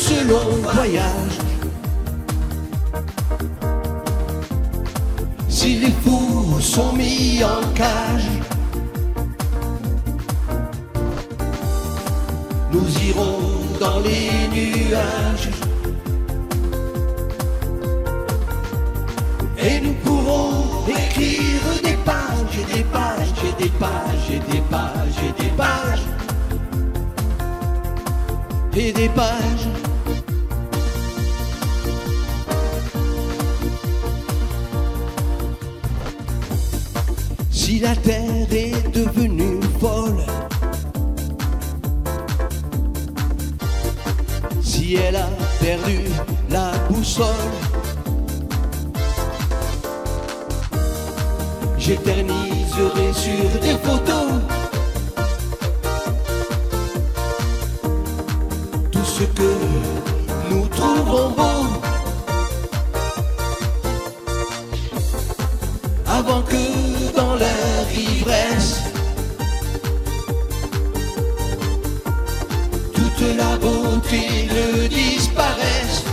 Ce long voyage, si les fous sont mis en cage, nous irons dans les nuages et nous pourrons écrire des pages et des pages et des pages et des pages et des pages et des pages. Si la terre est devenue folle, si elle a perdu la boussole. J'éterniserai sur des photos tout ce que nous trouvons beau, avant que dans leur ivresse toute la beauté ne disparaisse.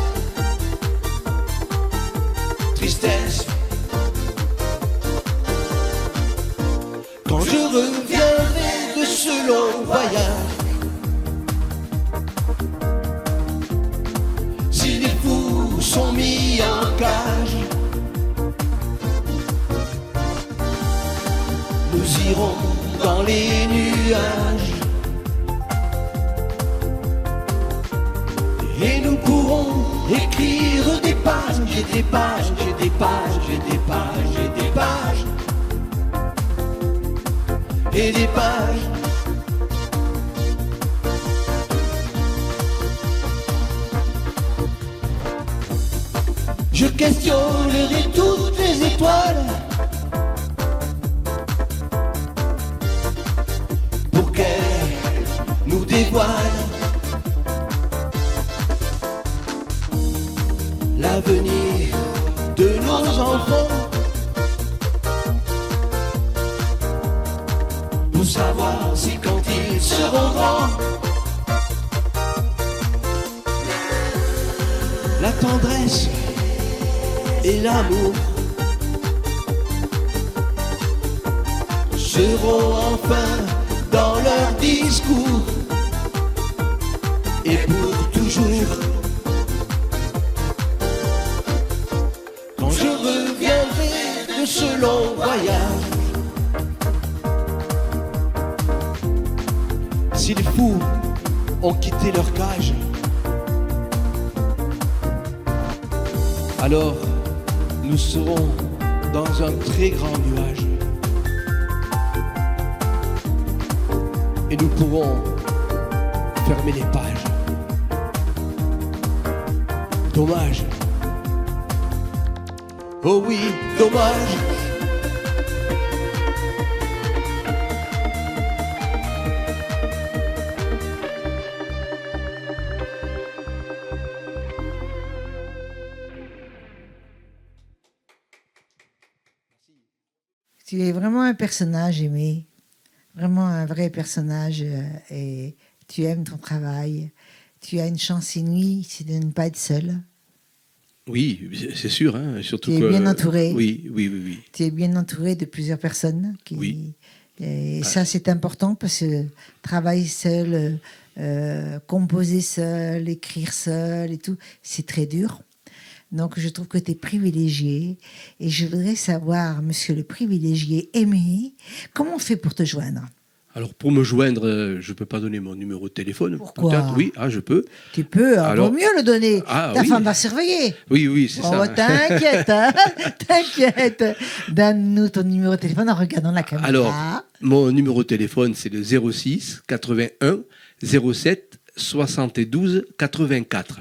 Tristesse, quand je reviendrai de ce long voyage, si les fous sont mis en cage, nous irons dans les nuages et nous pourrons écrire des pages et des pages et des pages et des pages et des pages et des pages. Je questionnerai toutes les étoiles pour qu'elles nous dévoilent l'avenir de nos enfants, pour savoir si quand ils seront grands, la tendresse et l'amour seront enfin dans leur discours et pour toujours. Quand je reviendrai de ce long voyage, si les fous ont quitté leur cage, alors nous serons dans un très grand nuage et nous pourrons fermer les pages. Dommage. Oh oui, dommage.
Tu es vraiment un personnage aimé, vraiment un vrai personnage, et tu aimes ton travail. Tu as une chance inouïe, c'est de ne pas être seul.
Oui, c'est sûr. Hein, surtout
Tu es
que,
bien entouré.
Oui, oui, oui, oui.
Tu es bien entouré de plusieurs personnes.
Oui.
Et ça, c'est important parce que travailler seul, composer seul, écrire seul et tout, c'est très dur. Donc, je trouve que tu es privilégié. Et je voudrais savoir, monsieur le privilégié aimé, comment on fait pour te joindre?
Alors, pour me joindre, je ne peux pas donner mon numéro de téléphone.
Pourquoi?
Peut-être, oui, je peux.
Tu peux,
Alors,
vaut mieux le donner.
Ah,
Ta
oui.
femme va surveiller.
Oui, oui, c'est
Oh,
ça.
t'inquiète, hein, t'inquiète. Donne-nous ton numéro de téléphone en regardant la caméra.
Alors, mon numéro de téléphone, c'est le 06 81 07 72 84.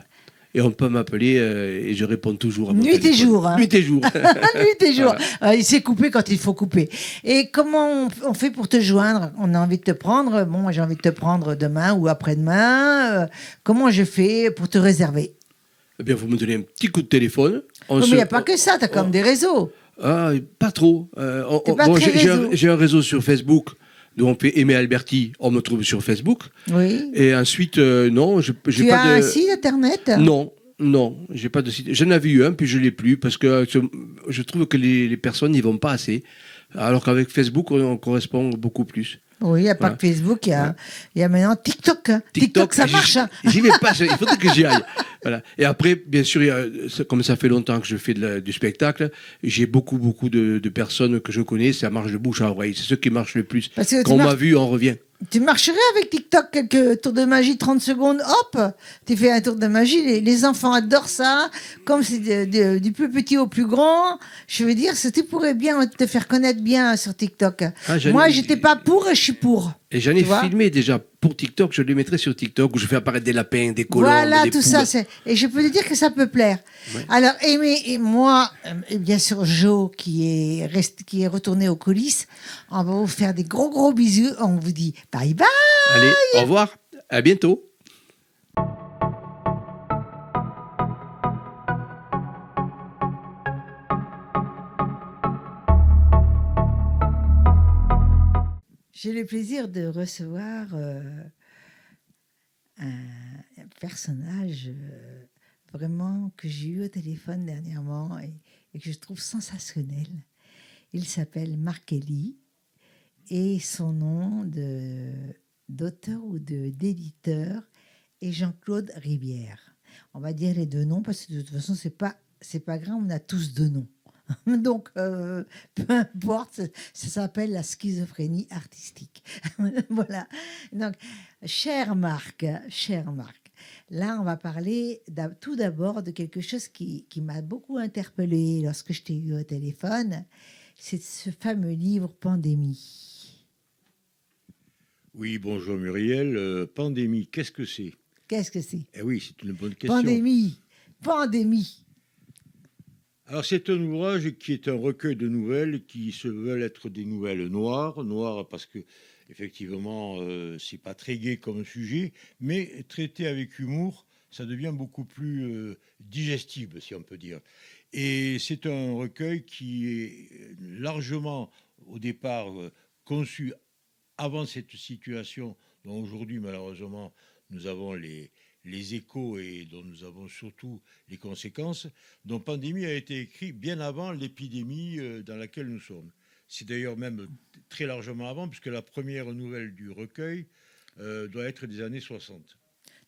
Et on peut m'appeler et je réponds toujours à mon
Nuit et
téléphone.
jour, hein.
Nuit et jour.
Nuit et jour.
Voilà.
Il s'est coupé quand il faut couper. Et comment on fait pour te joindre? On a envie de te prendre. Bon, moi, j'ai envie de te prendre demain ou après-demain. Comment je fais pour te réserver?
Eh bien, vous me donnez un petit coup de téléphone.
Mais il n'y a pas que ça, tu as quand même des réseaux.
Ah, pas trop.
T'es pas très réseau.
J'ai un réseau sur Facebook. Donc, on fait Aimé Alberti, on me trouve sur Facebook.
Oui.
Et ensuite, non, j'ai
Tu
pas
as
de...
un site internet?
Non, j'ai pas de site. J'en avais eu un, puis je l'ai plus, parce que je trouve que les personnes n'y vont pas assez. Alors qu'avec Facebook, on correspond beaucoup plus.
Oui, il n'y a pas
Voilà.
que Facebook, il y a maintenant TikTok. Hein. TikTok, ça marche. Hein.
J'y vais pas, il faudrait que j'y aille. Voilà. Et après, bien sûr, comme ça fait longtemps que je fais du spectacle, j'ai beaucoup de personnes que je connais, ça marche de bouche à oreille. C'est ce qui marche le plus.
Parce que tu
Quand on m'a
marches-
vu, on revient.
Tu marcherais avec TikTok, quelques tours de magie, 30 secondes, hop, tu fais un tour de magie, les enfants adorent ça, comme c'est du plus petit au plus grand. Je veux dire, tu pourrais bien te faire connaître bien sur TikTok.
Ah,
Moi, j'étais pas pour, je suis pour.
Et j'en ai
Tu vois
filmé déjà pour TikTok, je les mettrai sur TikTok où je fais apparaître des lapins, des colombes,
Voilà,
des
tout
poules.
ça. Et je peux te dire que ça peut plaire.
Ouais.
Alors, et moi, et bien sûr, Joe, qui est retourné aux coulisses, on va vous faire des gros, gros bisous. On vous dit bye bye.
Allez, au revoir, à bientôt.
J'ai le plaisir de recevoir un personnage vraiment que j'ai eu au téléphone dernièrement et que je trouve sensationnel. Il s'appelle Marc Elie et son nom d'auteur ou d'éditeur est Jean-Claude Rivière. On va dire les deux noms parce que de toute façon, c'est pas grave, on a tous deux noms. Donc, peu importe, ça s'appelle la schizophrénie artistique. Voilà. Donc, cher Marc, là, on va parler tout d'abord de quelque chose qui m'a beaucoup interpellée lorsque je t'ai eu au téléphone. C'est ce fameux livre Pandémie.
Oui, bonjour Muriel. Pandémie, qu'est-ce que c'est?
Qu'est-ce que c'est?
Eh oui, c'est une bonne question.
Pandémie.
Alors, c'est un ouvrage qui est un recueil de nouvelles qui se veulent être des nouvelles noires parce que, effectivement, c'est pas très gai comme sujet, mais traité avec humour, ça devient beaucoup plus digestible, si on peut dire. Et c'est un recueil qui est largement, au départ, conçu avant cette situation dont aujourd'hui, malheureusement, nous avons les échos et dont nous avons surtout les conséquences. Donc, Pandémie a été écrit bien avant l'épidémie dans laquelle nous sommes. C'est d'ailleurs même très largement avant, puisque la première nouvelle du recueil doit être des années 60.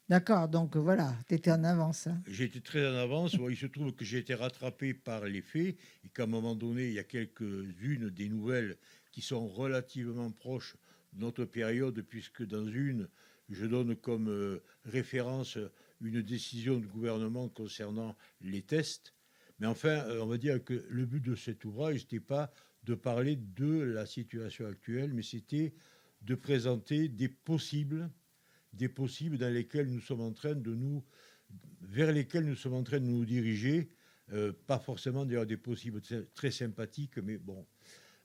D'accord, donc voilà, tu étais en avance. Hein.
J'ai été très en avance. Bon, il se trouve que j'ai été rattrapé par les faits et qu'à un moment donné, il y a quelques-unes des nouvelles qui sont relativement proches de notre période, puisque dans une, je donne comme référence une décision du gouvernement concernant les tests. Mais enfin, on va dire que le but de cet ouvrage n'était pas de parler de la situation actuelle, mais c'était de présenter des possibles dans lesquels nous sommes en train vers lesquels nous sommes en train de nous diriger. Pas forcément d'ailleurs des possibles très sympathiques, mais bon,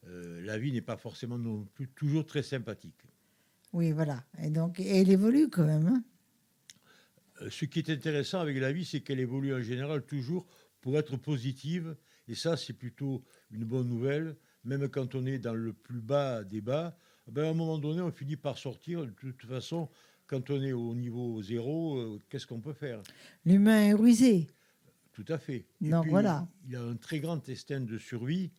la vie n'est pas forcément non plus toujours très sympathique.
Oui, voilà. Et donc, elle évolue quand même. Hein.
Ce qui est intéressant avec la vie, c'est qu'elle évolue en général toujours pour être positive. Et ça, c'est plutôt une bonne nouvelle. Même quand on est dans le plus bas des bas, ben à un moment donné, on finit par sortir. De toute façon, quand on est au niveau zéro, qu'est-ce qu'on peut faire?
L'humain est rusé.
Tout à fait.
Non,
Et puis,
voilà.
il a un très grand instinct de survie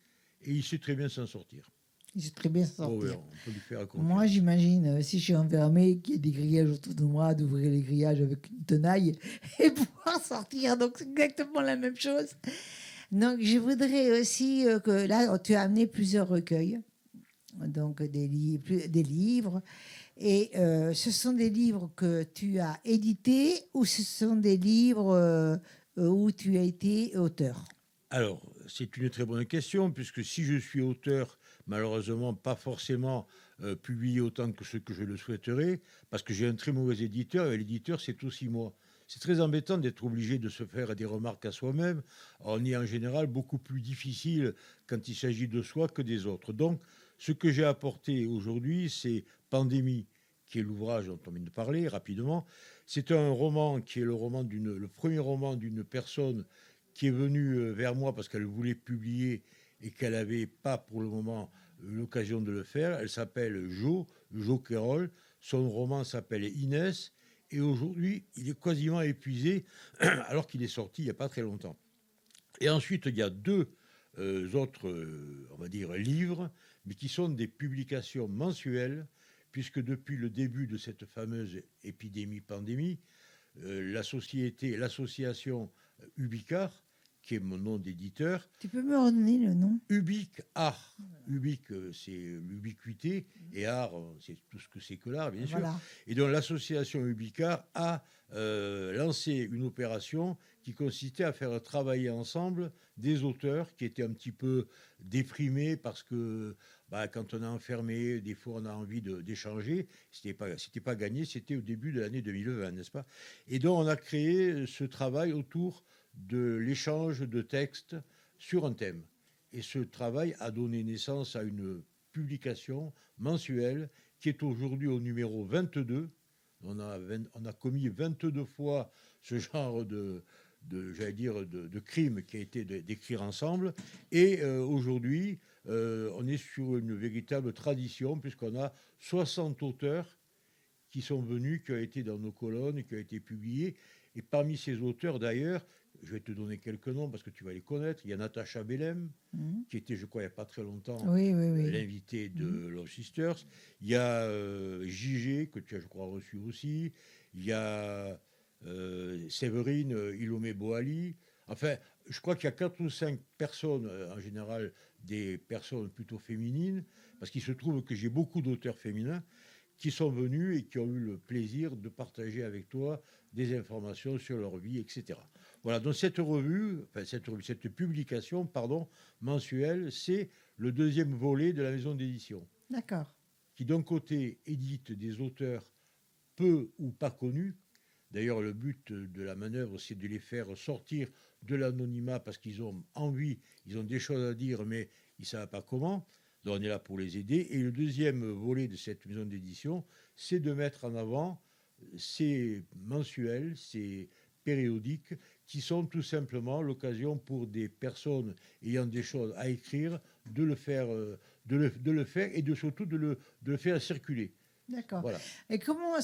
et il sait très bien s'en sortir.
Il sait très bien s'en
Oh,
sortir.
ouais, on peut lui faire confiance.
Moi, j'imagine, si je suis enfermé, qu'il y a des grillages autour de moi, d'ouvrir les grillages avec une tenaille et pouvoir sortir. Donc, c'est exactement la même chose. Donc, je voudrais aussi que là, tu as amené plusieurs recueils, donc des livres. Et ce sont des livres que tu as édités ou ce sont des livres où tu as été auteur?
Alors, c'est une très bonne question, puisque si je suis auteur, malheureusement, pas forcément publié autant que ce que je le souhaiterais, parce que j'ai un très mauvais éditeur, et l'éditeur, c'est aussi moi. C'est très embêtant d'être obligé de se faire des remarques à soi-même. On est en général beaucoup plus difficile quand il s'agit de soi que des autres. Donc, ce que j'ai apporté aujourd'hui, c'est Pandémie, qui est l'ouvrage dont on vient de parler rapidement. C'est un roman qui est le premier roman d'une personne qui est venue vers moi parce qu'elle voulait publier et qu'elle n'avait pas pour le moment l'occasion de le faire. Elle s'appelle Jo Querol. Son roman s'appelle Inès. Et aujourd'hui, il est quasiment épuisé alors qu'il est sorti il n'y a pas très longtemps. Et ensuite, il y a deux autres, on va dire, livres, mais qui sont des publications mensuelles, puisque depuis le début de cette fameuse épidémie-pandémie, l'association Ubicar, qui est mon nom d'éditeur.
Tu peux me redonner le nom?
Ubic Art. Ubic, c'est l'ubiquité, et art, c'est tout ce que c'est que l'art, bien sûr.
Voilà.
Et donc l'association Ubicar a lancé une opération qui consistait à faire travailler ensemble des auteurs qui étaient un petit peu déprimés parce que quand on est enfermé, des fois on a envie d'échanger. C'était pas gagné, c'était au début de l'année 2020, n'est-ce pas? Et donc on a créé ce travail autour de l'échange de textes sur un thème. Et ce travail a donné naissance à une publication mensuelle qui est aujourd'hui au numéro 22. On a commis 22 fois ce genre de crime qui a été d'écrire ensemble. Et aujourd'hui, on est sur une véritable tradition, puisqu'on a 60 auteurs qui sont venus, qui ont été dans nos colonnes, qui ont été publiés. Et parmi ces auteurs, d'ailleurs, je vais te donner quelques noms parce que tu vas les connaître. Il y a Natacha Bellem, qui était, je crois, il n'y a pas très longtemps,
Oui.
l'invité de Love Sisters. Il y a JG, que tu as, je crois, reçu aussi. Il y a Séverine Ilomé-Boali. Enfin, je crois qu'il y a 4 ou 5 personnes, en général, des personnes plutôt féminines, parce qu'il se trouve que j'ai beaucoup d'auteurs féminins qui sont venus et qui ont eu le plaisir de partager avec toi des informations sur leur vie, etc. Voilà, donc cette publication, mensuelle, c'est le deuxième volet de la maison d'édition,
D'accord.
qui d'un côté édite des auteurs peu ou pas connus. D'ailleurs, le but de la manœuvre, c'est de les faire sortir de l'anonymat parce qu'ils ont envie, ils ont des choses à dire, mais ils ne savent pas comment. Donc on est là pour les aider. Et le deuxième volet de cette maison d'édition, c'est de mettre en avant ces mensuels, ces périodiques, qui sont tout simplement l'occasion pour des personnes ayant des choses à écrire de le faire, et surtout de le faire circuler.
D'accord.
Voilà.
Et comment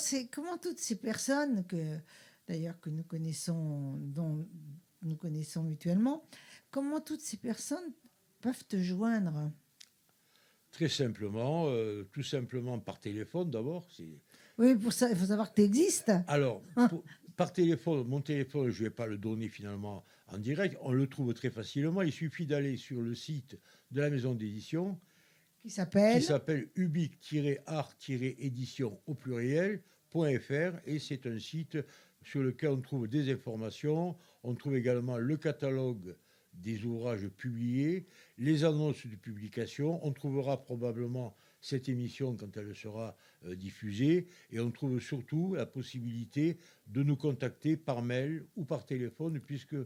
toutes ces personnes d'ailleurs que nous connaissons, dont nous connaissons mutuellement, comment toutes ces personnes peuvent te joindre?
Très simplement, tout simplement par téléphone d'abord.
Oui, pour ça, il faut savoir que tu existes.
Alors, par téléphone, mon téléphone, je ne vais pas le donner finalement en direct. On le trouve très facilement. Il suffit d'aller sur le site de la maison d'édition
Qui s'appelle
ubic-art-édition au pluriel.fr, et c'est un site sur lequel on trouve des informations. On trouve également le catalogue des ouvrages publiés, les annonces de publication. On trouvera probablement cette émission quand elle sera diffusée, et on trouve surtout la possibilité de nous contacter par mail ou par téléphone, puisque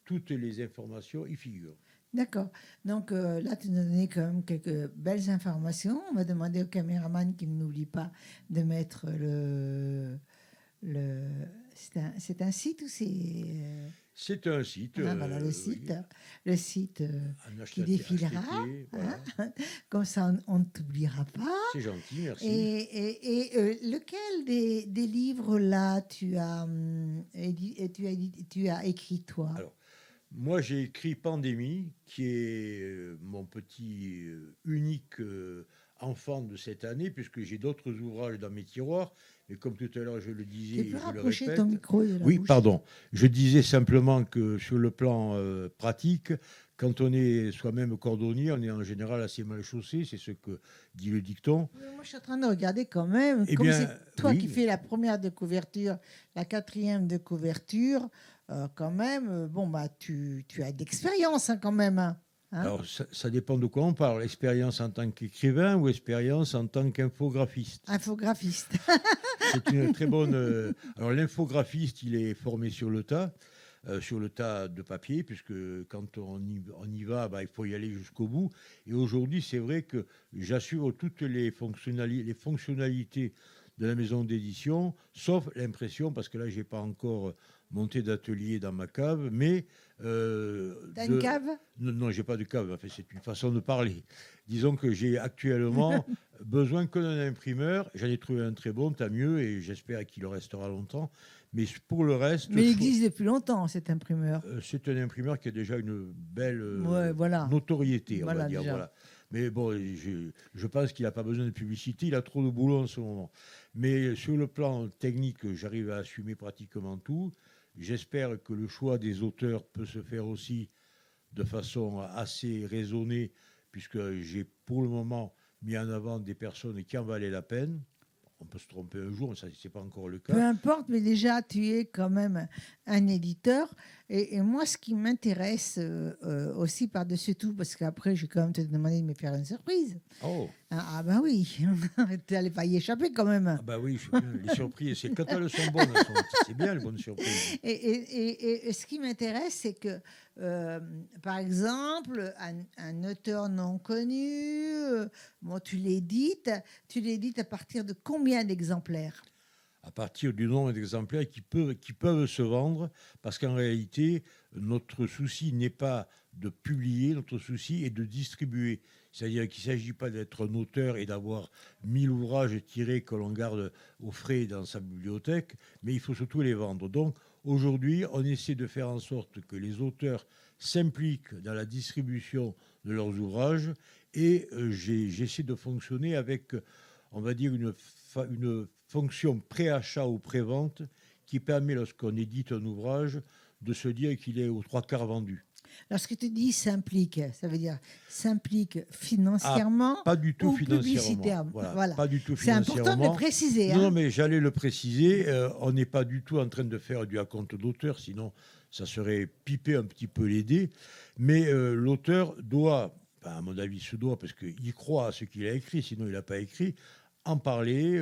toutes les informations y figurent.
D'accord. Donc là, tu nous as donné quand même quelques belles informations. On va demander au caméraman qu'il n'oublie pas de mettre c'est un site ou c'est...
C'est un site.
Voilà, le site.
Oui.
Le site qui défilera.
Voilà.
Comme ça, on ne t'oubliera pas.
C'est gentil, merci.
Et lequel des livres là tu as écrit toi?
Alors, moi, j'ai écrit Pandémie, qui est mon petit unique enfant de cette année, puisque j'ai d'autres ouvrages dans mes tiroirs. Et comme tout à l'heure, je le disais,
Tu peux
et je le
rapprocher
répète.
ton micro de la
Oui,
bouche.
pardon. Je disais simplement que sur le plan pratique, quand on est soi-même cordonnier, on est en général assez mal chaussé, c'est ce que dit le dicton.
Moi, je suis en train de regarder quand même.
Eh
Comme
bien,
c'est toi
oui.
qui fais la première de couverture, la quatrième de couverture, quand même, tu as d'expérience quand même. Hein.
Alors, ça dépend de quoi on parle. Expérience en tant qu'écrivain ou expérience en tant qu'infographiste?
Infographiste.
C'est une très bonne... Alors, l'infographiste, il est formé sur le tas de papier, puisque quand on y va, il faut y aller jusqu'au bout. Et aujourd'hui, c'est vrai que j'assure toutes les fonctionnalités de la maison d'édition, sauf l'impression, parce que là, je n'ai pas encore monté d'atelier dans ma cave, mais...
T'as une cave?
Non, j'ai pas de cave. Enfin, c'est une façon de parler. Disons que j'ai actuellement besoin que d'un imprimeur. J'en ai trouvé un très bon, tant mieux, et j'espère qu'il restera longtemps. Mais pour le reste...
Mais il existe depuis longtemps, cet imprimeur.
C'est un imprimeur qui a déjà une belle
voilà.
notoriété, on
Voilà,
va dire.
déjà.
Voilà. Mais bon, je pense qu'il n'a pas besoin de publicité. Il a trop de boulot en ce moment. Mais sur le plan technique, j'arrive à assumer pratiquement tout. J'espère que le choix des auteurs peut se faire aussi de façon assez raisonnée, puisque j'ai pour le moment mis en avant des personnes qui en valaient la peine. On peut se tromper un jour, mais ça, ce n'est pas encore le cas.
Peu importe, mais déjà, tu es quand même un éditeur. Et moi, ce qui m'intéresse aussi par-dessus tout, parce qu'après, je vais quand même te demander de me faire une surprise.
Oh,
Ah ben oui, tu n'allais pas y échapper quand même.
ah bah oui, je sais bien, les surprises, c'est quand elles sont bonnes, c'est bien les bonnes surprises.
Et ce qui m'intéresse, c'est que, par exemple, un auteur non connu, bon, tu l'édites à partir de combien d'exemplaires?
À partir du nombre d'exemplaires qui peuvent se vendre, parce qu'en réalité, notre souci n'est pas de publier, notre souci est de distribuer. C'est-à-dire qu'il ne s'agit pas d'être un auteur et d'avoir 1000 ouvrages tirés que l'on garde au frais dans sa bibliothèque, mais il faut surtout les vendre. Donc aujourd'hui, on essaie de faire en sorte que les auteurs s'impliquent dans la distribution de leurs ouvrages et j'essaie de fonctionner avec, on va dire, une fonction pré-achat ou pré-vente qui permet, lorsqu'on édite un ouvrage, de se dire qu'il est aux 3/4 vendu.
Lorsque tu dis s'implique, ça veut dire s'implique financièrement
Pas du tout
ou
financièrement.
publicitairement.
Voilà, pas du tout
C'est important de
financièrement.
le préciser.
Non,
hein.
mais j'allais le préciser, on n'est pas du tout en train de faire du acompte d'auteur, sinon ça serait piper un petit peu les dés. Mais l'auteur doit, à mon avis, se doit, parce qu'il croit à ce qu'il a écrit, sinon il n'a pas écrit, en parler,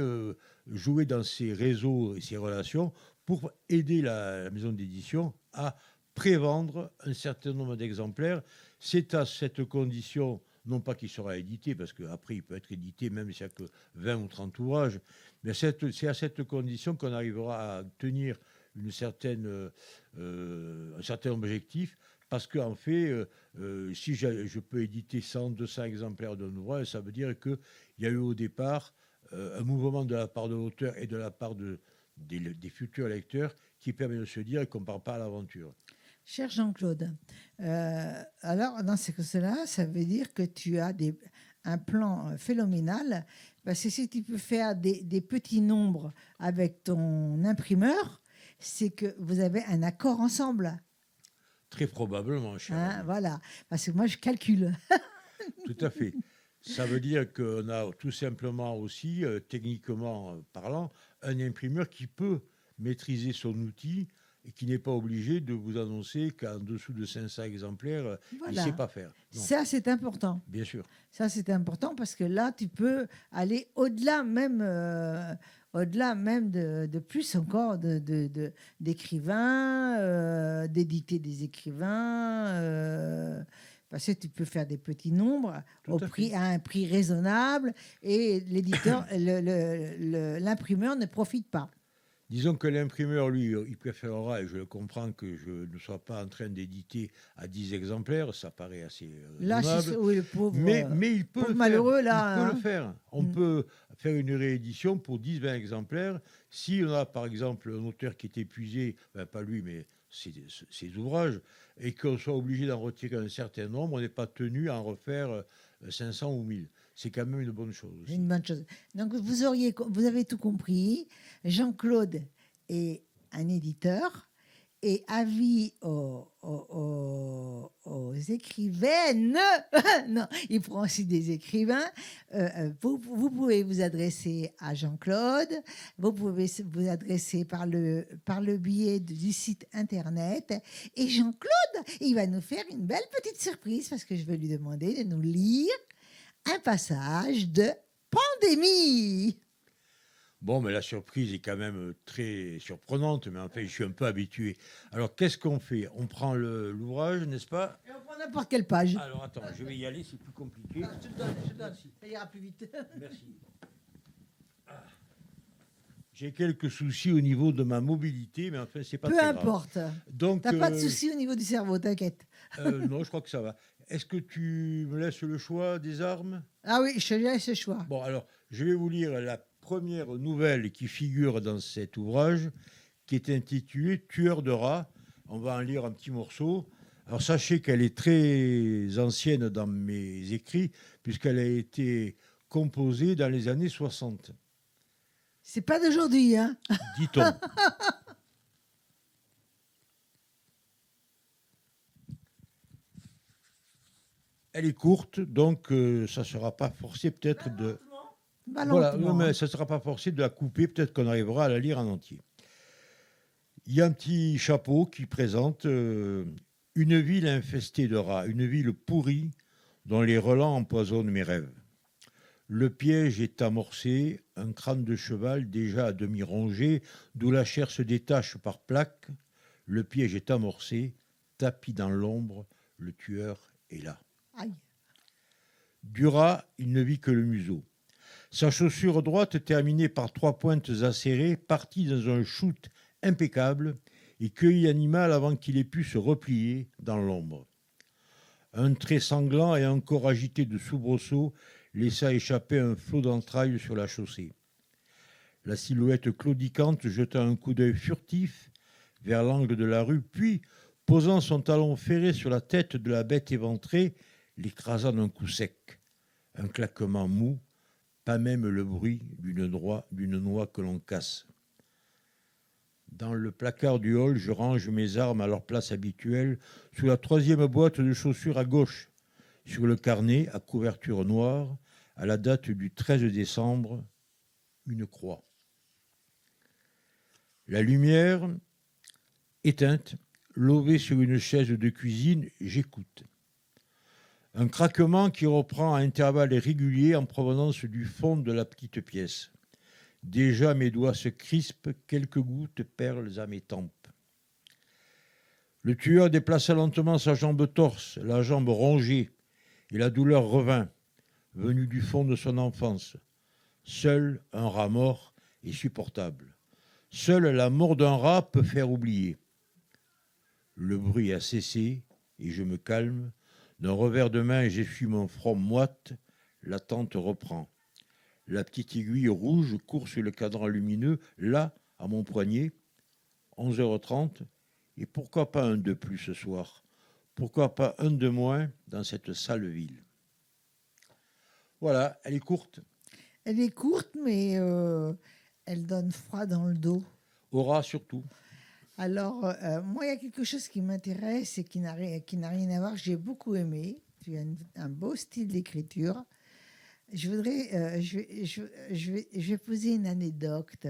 jouer dans ses réseaux et ses relations pour aider la maison d'édition à prévendre un certain nombre d'exemplaires. C'est à cette condition, non pas qu'il sera édité, parce qu'après il peut être édité même s'il n'y a que 20 ou 30 ouvrages, mais c'est à cette condition qu'on arrivera à tenir un certain objectif, parce qu'en fait, si je peux éditer 100, 200 exemplaires d'un ouvrage, ça veut dire qu'il y a eu au départ un mouvement de la part de l'auteur et de la part des futurs lecteurs qui permet de se dire qu'on ne part pas à l'aventure.
Cher Jean-Claude, alors dans ce cas-là, ça veut dire que tu as un plan phénoménal, parce que si tu peux faire des petits nombres avec ton imprimeur, c'est que vous avez un accord ensemble.
Très probablement, cher
Hein,
ami.
voilà, parce que moi je calcule.
Tout à fait. Ça veut dire qu'on a tout simplement aussi, techniquement parlant, un imprimeur qui peut maîtriser son outil et qui n'est pas obligé de vous annoncer qu'en dessous de 500 exemplaires, il
Voilà.
ne sait pas faire. Non,
Ça, c'est important.
bien sûr.
Ça, c'est important parce que là, tu peux aller au-delà même de plus encore d'écrivains, d'éditer des écrivains. Parce que tu peux faire des petits nombres
Tout à fait.
à un prix raisonnable et l'éditeur, l'imprimeur ne profite pas.
Disons que l'imprimeur, lui, il préférera, et je le comprends, que je ne sois pas en train d'éditer à 10 exemplaires, ça paraît assez
Là,
raisonnable.
oui, le pauvre.
Mais il peut
pauvre
le
malheureux,
faire.
là,
Il peut
hein.
le faire. On peut faire une réédition pour 10-20 exemplaires. Si on a, par exemple, un auteur qui est épuisé, enfin, pas lui, mais ses ouvrages, et qu'on soit obligé d'en retirer un certain nombre, on n'est pas tenu à en refaire 500 ou 1000. C'est quand même une bonne chose
C'est
aussi.
une bonne chose. Donc, vous avez tout compris. Jean-Claude est un éditeur et avis aux écrivaines. Non, il prend aussi des écrivains. Vous pouvez vous adresser à Jean-Claude. Vous pouvez vous adresser par le biais du site internet. Et Jean-Claude, il va nous faire une belle petite surprise parce que je vais lui demander de nous lire un passage de Pandémie.
Bon, mais la surprise est quand même très surprenante, mais en fait, je suis un peu habitué. Alors, qu'est-ce qu'on fait? On prend l'ouvrage, n'est-ce pas?
Et on prend n'importe quelle page.
Alors, attends, je vais y aller, c'est plus compliqué.
Je te donne. Ça ira plus vite.
Merci. Ah. J'ai quelques soucis au niveau de ma mobilité, mais enfin, c'est pas
Peu
très grave.
importe.
Donc,
T'as pas de souci au niveau du cerveau, t'inquiète.
non, je crois que ça va. Est-ce que tu me laisses le choix des armes?
Ah oui, je te laisse ce choix.
Bon, alors, je vais vous lire la première nouvelle qui figure dans cet ouvrage, qui est intitulée Tueur de rats. On va en lire un petit morceau. Alors, sachez qu'elle est très ancienne dans mes écrits, puisqu'elle a été composée dans les années 60,
C'est pas d'aujourd'hui, hein.
dit-on. Elle est courte, donc ça ne sera pas forcé peut-être de...
Bah,
Voilà,
lentement,
non, mais
hein.
ça ne sera pas forcé de la couper, peut-être qu'on arrivera à la lire en entier. Il y a un petit chapeau qui présente une ville infestée de rats, une ville pourrie dont les relents empoisonnent mes rêves. Le piège est amorcé, un crâne de cheval déjà à demi rongé, d'où la chair se détache par plaques. Le piège est amorcé, tapis dans l'ombre, le tueur est là.
Aïe.
Du rat, il ne vit que le museau. Sa chaussure droite, terminée par 3 pointes acérées, partit dans un shoot impeccable et cueillit l'animal avant qu'il ait pu se replier dans l'ombre. Un trait sanglant et un corps agité de soubresauts laissa échapper un flot d'entrailles sur la chaussée. La silhouette claudicante jeta un coup d'œil furtif vers l'angle de la rue, puis, posant son talon ferré sur la tête de la bête éventrée, l'écrasa d'un coup sec. Un claquement mou, pas même le bruit d'une noix que l'on casse. Dans le placard du hall, je range mes armes à leur place habituelle, sous la 3e boîte de chaussures à gauche. Sur le carnet, à couverture noire, à la date du 13 décembre, une croix. La lumière éteinte, lové sur une chaise de cuisine, j'écoute. Un craquement qui reprend à intervalles réguliers en provenance du fond de la petite pièce. Déjà mes doigts se crispent, quelques gouttes perlent à mes tempes. Le tueur déplaça lentement sa jambe torse, la jambe rongée, et la douleur revint, venue du fond de son enfance. Seul un rat mort est supportable. Seule la mort d'un rat peut faire oublier. Le bruit a cessé, et je me calme. D'un revers de main, j'essuie mon front moite. L'attente reprend. La petite aiguille rouge court sur le cadran lumineux, là, à mon poignet. 11h30. Et pourquoi pas un de plus ce soir? Pourquoi pas un de moins dans cette sale ville? Voilà, elle est courte.
Elle est courte, mais elle donne froid dans le dos.
Au rat surtout.
Alors, moi, il y a quelque chose qui m'intéresse et qui n'a rien à voir. J'ai beaucoup aimé. Tu as un beau style d'écriture. Je vais poser une anecdote.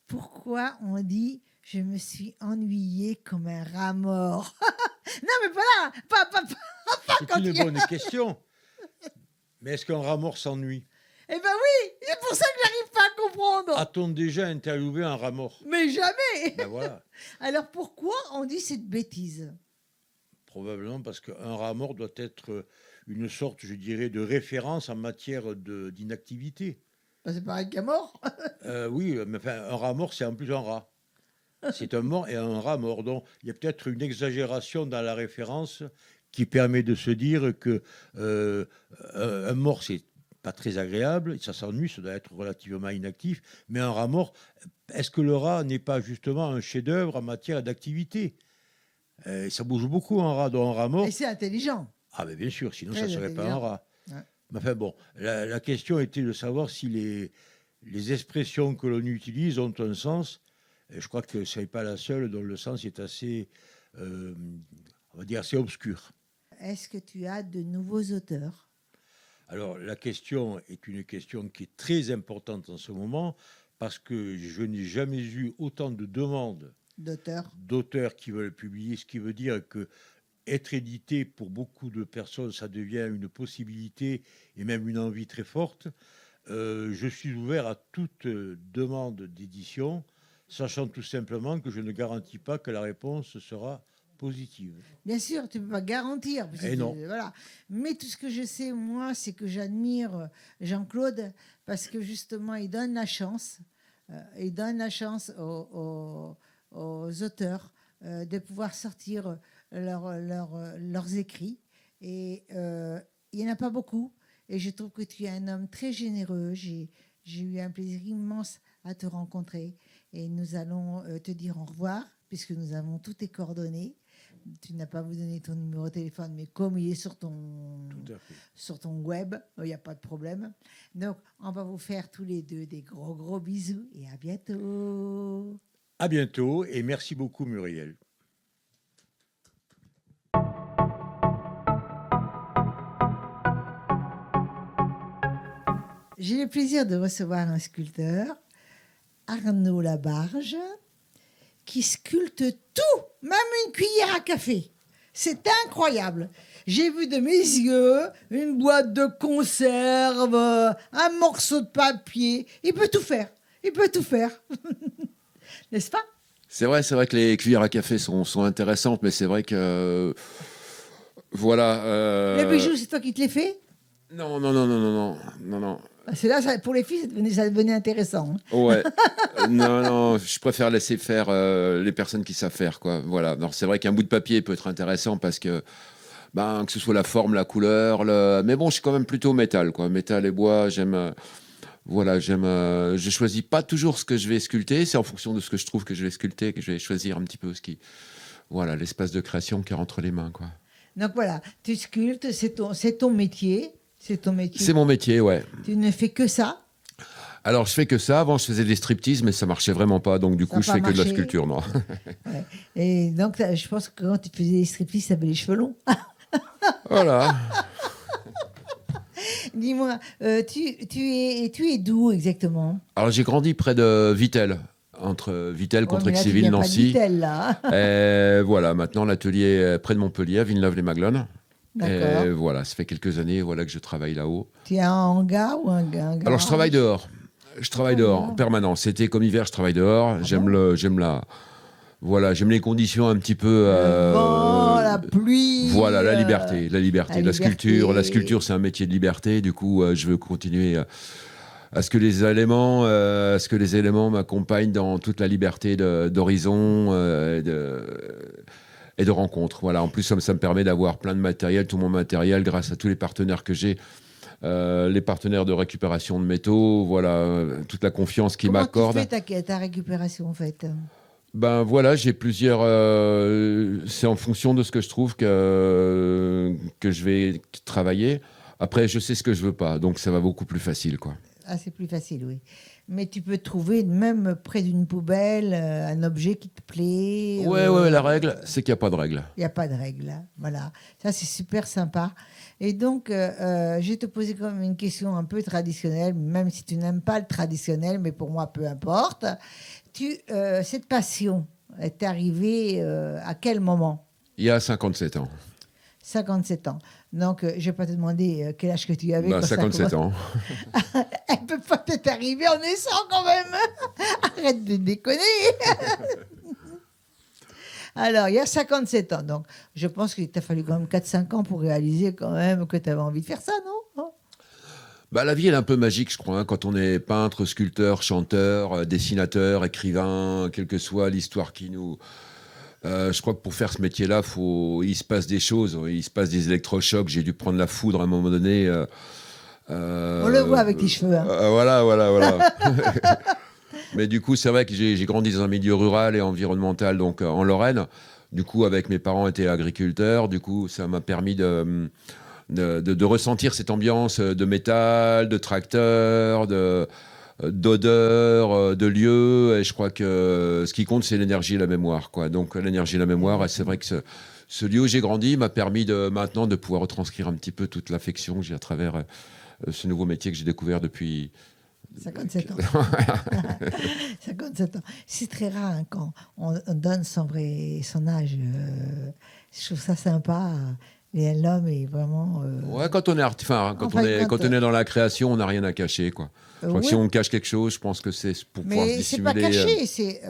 Pourquoi on dit « je me suis ennuyée comme un rat mort » Non, mais pas là. Pas
C'est
quand
une
il y a-
bonne question. Mais est-ce qu'un rat mort s'ennuie?
Eh ben oui, c'est pour ça que j'arrive pas à comprendre.
A-t-on déjà interviewé un rat mort?
Mais jamais.
Ben voilà.
Alors pourquoi on dit cette bêtise?
Probablement parce qu'un rat mort doit être une sorte, je dirais, de référence en matière d'inactivité.
Ben, c'est pareil qu'un mort.
Oui, mais enfin, un rat mort, c'est en plus un rat. C'est un mort et un rat mort. Donc, il y a peut-être une exagération dans la référence qui permet de se dire que un mort, c'est pas très agréable, ça s'ennuie, ça doit être relativement inactif, mais un rat mort, est-ce que le rat n'est pas justement un chef-d'œuvre en matière d'activité? Ça bouge beaucoup un rat, donc un rat mort.
Et c'est intelligent.
Ah ben bien sûr, sinon ça
Très
ne serait pas un
intelligent.
rat.
Ouais.
Mais enfin bon, la question était de savoir si les expressions que l'on utilise ont un sens. Et je crois que ce n'est pas la seule dont le sens est assez, on va dire, assez obscur.
Est-ce que tu as de nouveaux auteurs?
Alors la question est une question qui est très importante en ce moment parce que je n'ai jamais eu autant de demandes d'auteurs qui veulent publier, ce qui veut dire que être édité pour beaucoup de personnes, ça devient une possibilité et même une envie très forte. Je suis ouvert à toute demande d'édition, sachant tout simplement que je ne garantis pas que la réponse sera positive.
Bien sûr, tu ne peux pas garantir. parce que
non.
Voilà. Mais tout ce que je sais, moi, c'est que j'admire Jean-Claude parce que justement, il donne la chance. Il donne la chance aux auteurs de pouvoir sortir leurs écrits. Et il n'y en a pas beaucoup. Et je trouve que tu es un homme très généreux. J'ai eu un plaisir immense à te rencontrer. Et nous allons te dire au revoir, puisque nous avons toutes tes coordonnées. Tu n'as pas vous donné ton numéro de téléphone, mais comme il est sur ton web, il n'y a pas de problème. Donc, on va vous faire tous les deux des gros bisous et à bientôt.
À bientôt et merci beaucoup Muriel.
J'ai le plaisir de recevoir un sculpteur, Arnaud Labarge, qui sculptent tout, même une cuillère à café. C'est incroyable. J'ai vu de mes yeux une boîte de conserve, un morceau de papier. Il peut tout faire. Il peut tout faire. N'est-ce pas?
C'est vrai que les cuillères à café sont intéressantes, mais c'est vrai que voilà.
Les bijoux, c'est toi qui te les fais?
Non.
C'est là, pour les filles, ça devenait intéressant. Hein.
Ouais. Non, je préfère laisser faire les personnes qui savent faire, quoi. Voilà. Alors, c'est vrai qu'un bout de papier peut être intéressant parce que ce soit la forme, la couleur, mais bon, je suis quand même plutôt métal, quoi. Métal et bois, j'aime. Je choisis pas toujours ce que je vais sculpter, c'est en fonction de ce que je trouve que je vais sculpter que je vais choisir un petit peu l'espace de création qui est entre les mains, quoi.
Donc voilà, tu sculptes, c'est ton métier. C'est ton métier.
C'est mon métier, ouais.
Tu ne fais que ça?
Alors, je fais que ça. Avant, je faisais des striptease, mais ça marchait vraiment pas. Donc, du coup, je fais que de la sculpture, non.
Ouais. Et donc, je pense que quand tu faisais des striptease, tu avais les cheveux longs.
Voilà.
Dis-moi, tu es d'où exactement?
Alors, j'ai grandi près de Vittel, entre Vittel, Contrexéville, Nancy.
Vittel, là.
Et voilà, maintenant, l'atelier est près de Montpellier, à Villeneuve-les-Maglones.
D'accord.
Et voilà, ça fait quelques années que je travaille là-haut.
Tu as un hangar ou un garage?
Alors, je travaille dehors. Je travaille dehors en permanence. C'était comme hiver, je travaille dehors. J'aime les conditions un petit peu.
Bon, la pluie.
Voilà, la liberté. La sculpture. La
liberté.
sculpture, c'est un métier de liberté. Du coup, je veux continuer à ce que les éléments m'accompagnent dans toute la liberté d'horizon et de rencontres. Voilà. En plus, ça me permet d'avoir plein de matériel, tout mon matériel, grâce à tous les partenaires que j'ai. Les partenaires de récupération de métaux, voilà, toute la confiance qu'ils m'accordent.
Comment tu fais ta récupération, en fait?
Ben voilà, j'ai plusieurs. C'est en fonction de ce que je trouve que je vais travailler. Après, je sais ce que je veux pas, donc ça va beaucoup plus facile, quoi.
Ah, c'est plus facile, oui. Mais tu peux trouver, même près d'une poubelle, un objet qui te plaît.
Ouais, la règle, c'est qu'il n'y a pas de règle.
Il n'y a pas de règle, hein. Voilà. Ça, c'est super sympa. Et donc, je vais te poser quand même une question un peu traditionnelle, même si tu n'aimes pas le traditionnel, mais pour moi, peu importe. Cette passion est arrivée à quel moment?
Il y a 57 ans.
57 ans. Donc, je ne vais pas te demander quel âge que tu avais.
57 ans.
Elle peut pas t'être arrivée en naissant quand même. Arrête de déconner. Alors, il y a 57 ans. Donc, je pense qu'il t'a fallu quand même 4-5 ans pour réaliser quand même que tu avais envie de faire ça, non?
La vie, elle est un peu magique, je crois, hein, quand on est peintre, sculpteur, chanteur, dessinateur, écrivain, quelle que soit l'histoire qui nous... je crois que pour faire ce métier-là, il se passe des choses, il se passe des électrochocs. J'ai dû prendre la foudre à un moment donné.
On le voit avec tes cheveux. Hein.
Voilà. Mais du coup, c'est vrai que j'ai grandi dans un milieu rural et environnemental, donc en Lorraine. Du coup, avec mes parents étaient agriculteurs. Du coup, ça m'a permis de ressentir cette ambiance de métal, de tracteur, d'odeur, de lieu. Et je crois que ce qui compte, c'est l'énergie et la mémoire, quoi. Donc l'énergie et la mémoire, et c'est vrai que ce lieu où j'ai grandi m'a permis maintenant de pouvoir retranscrire un petit peu toute l'affection que j'ai à travers ce nouveau métier que j'ai découvert depuis
57 ans. 57 ans. C'est très rare hein, quand on donne son âge. Je trouve ça sympa. Et l'homme est vraiment.
Ouais, quand on est dans la création, on n'a rien à cacher, quoi. Je crois que si on cache quelque chose, je pense que c'est pour pouvoir se dissimuler.
Mais c'est pas caché, c'est.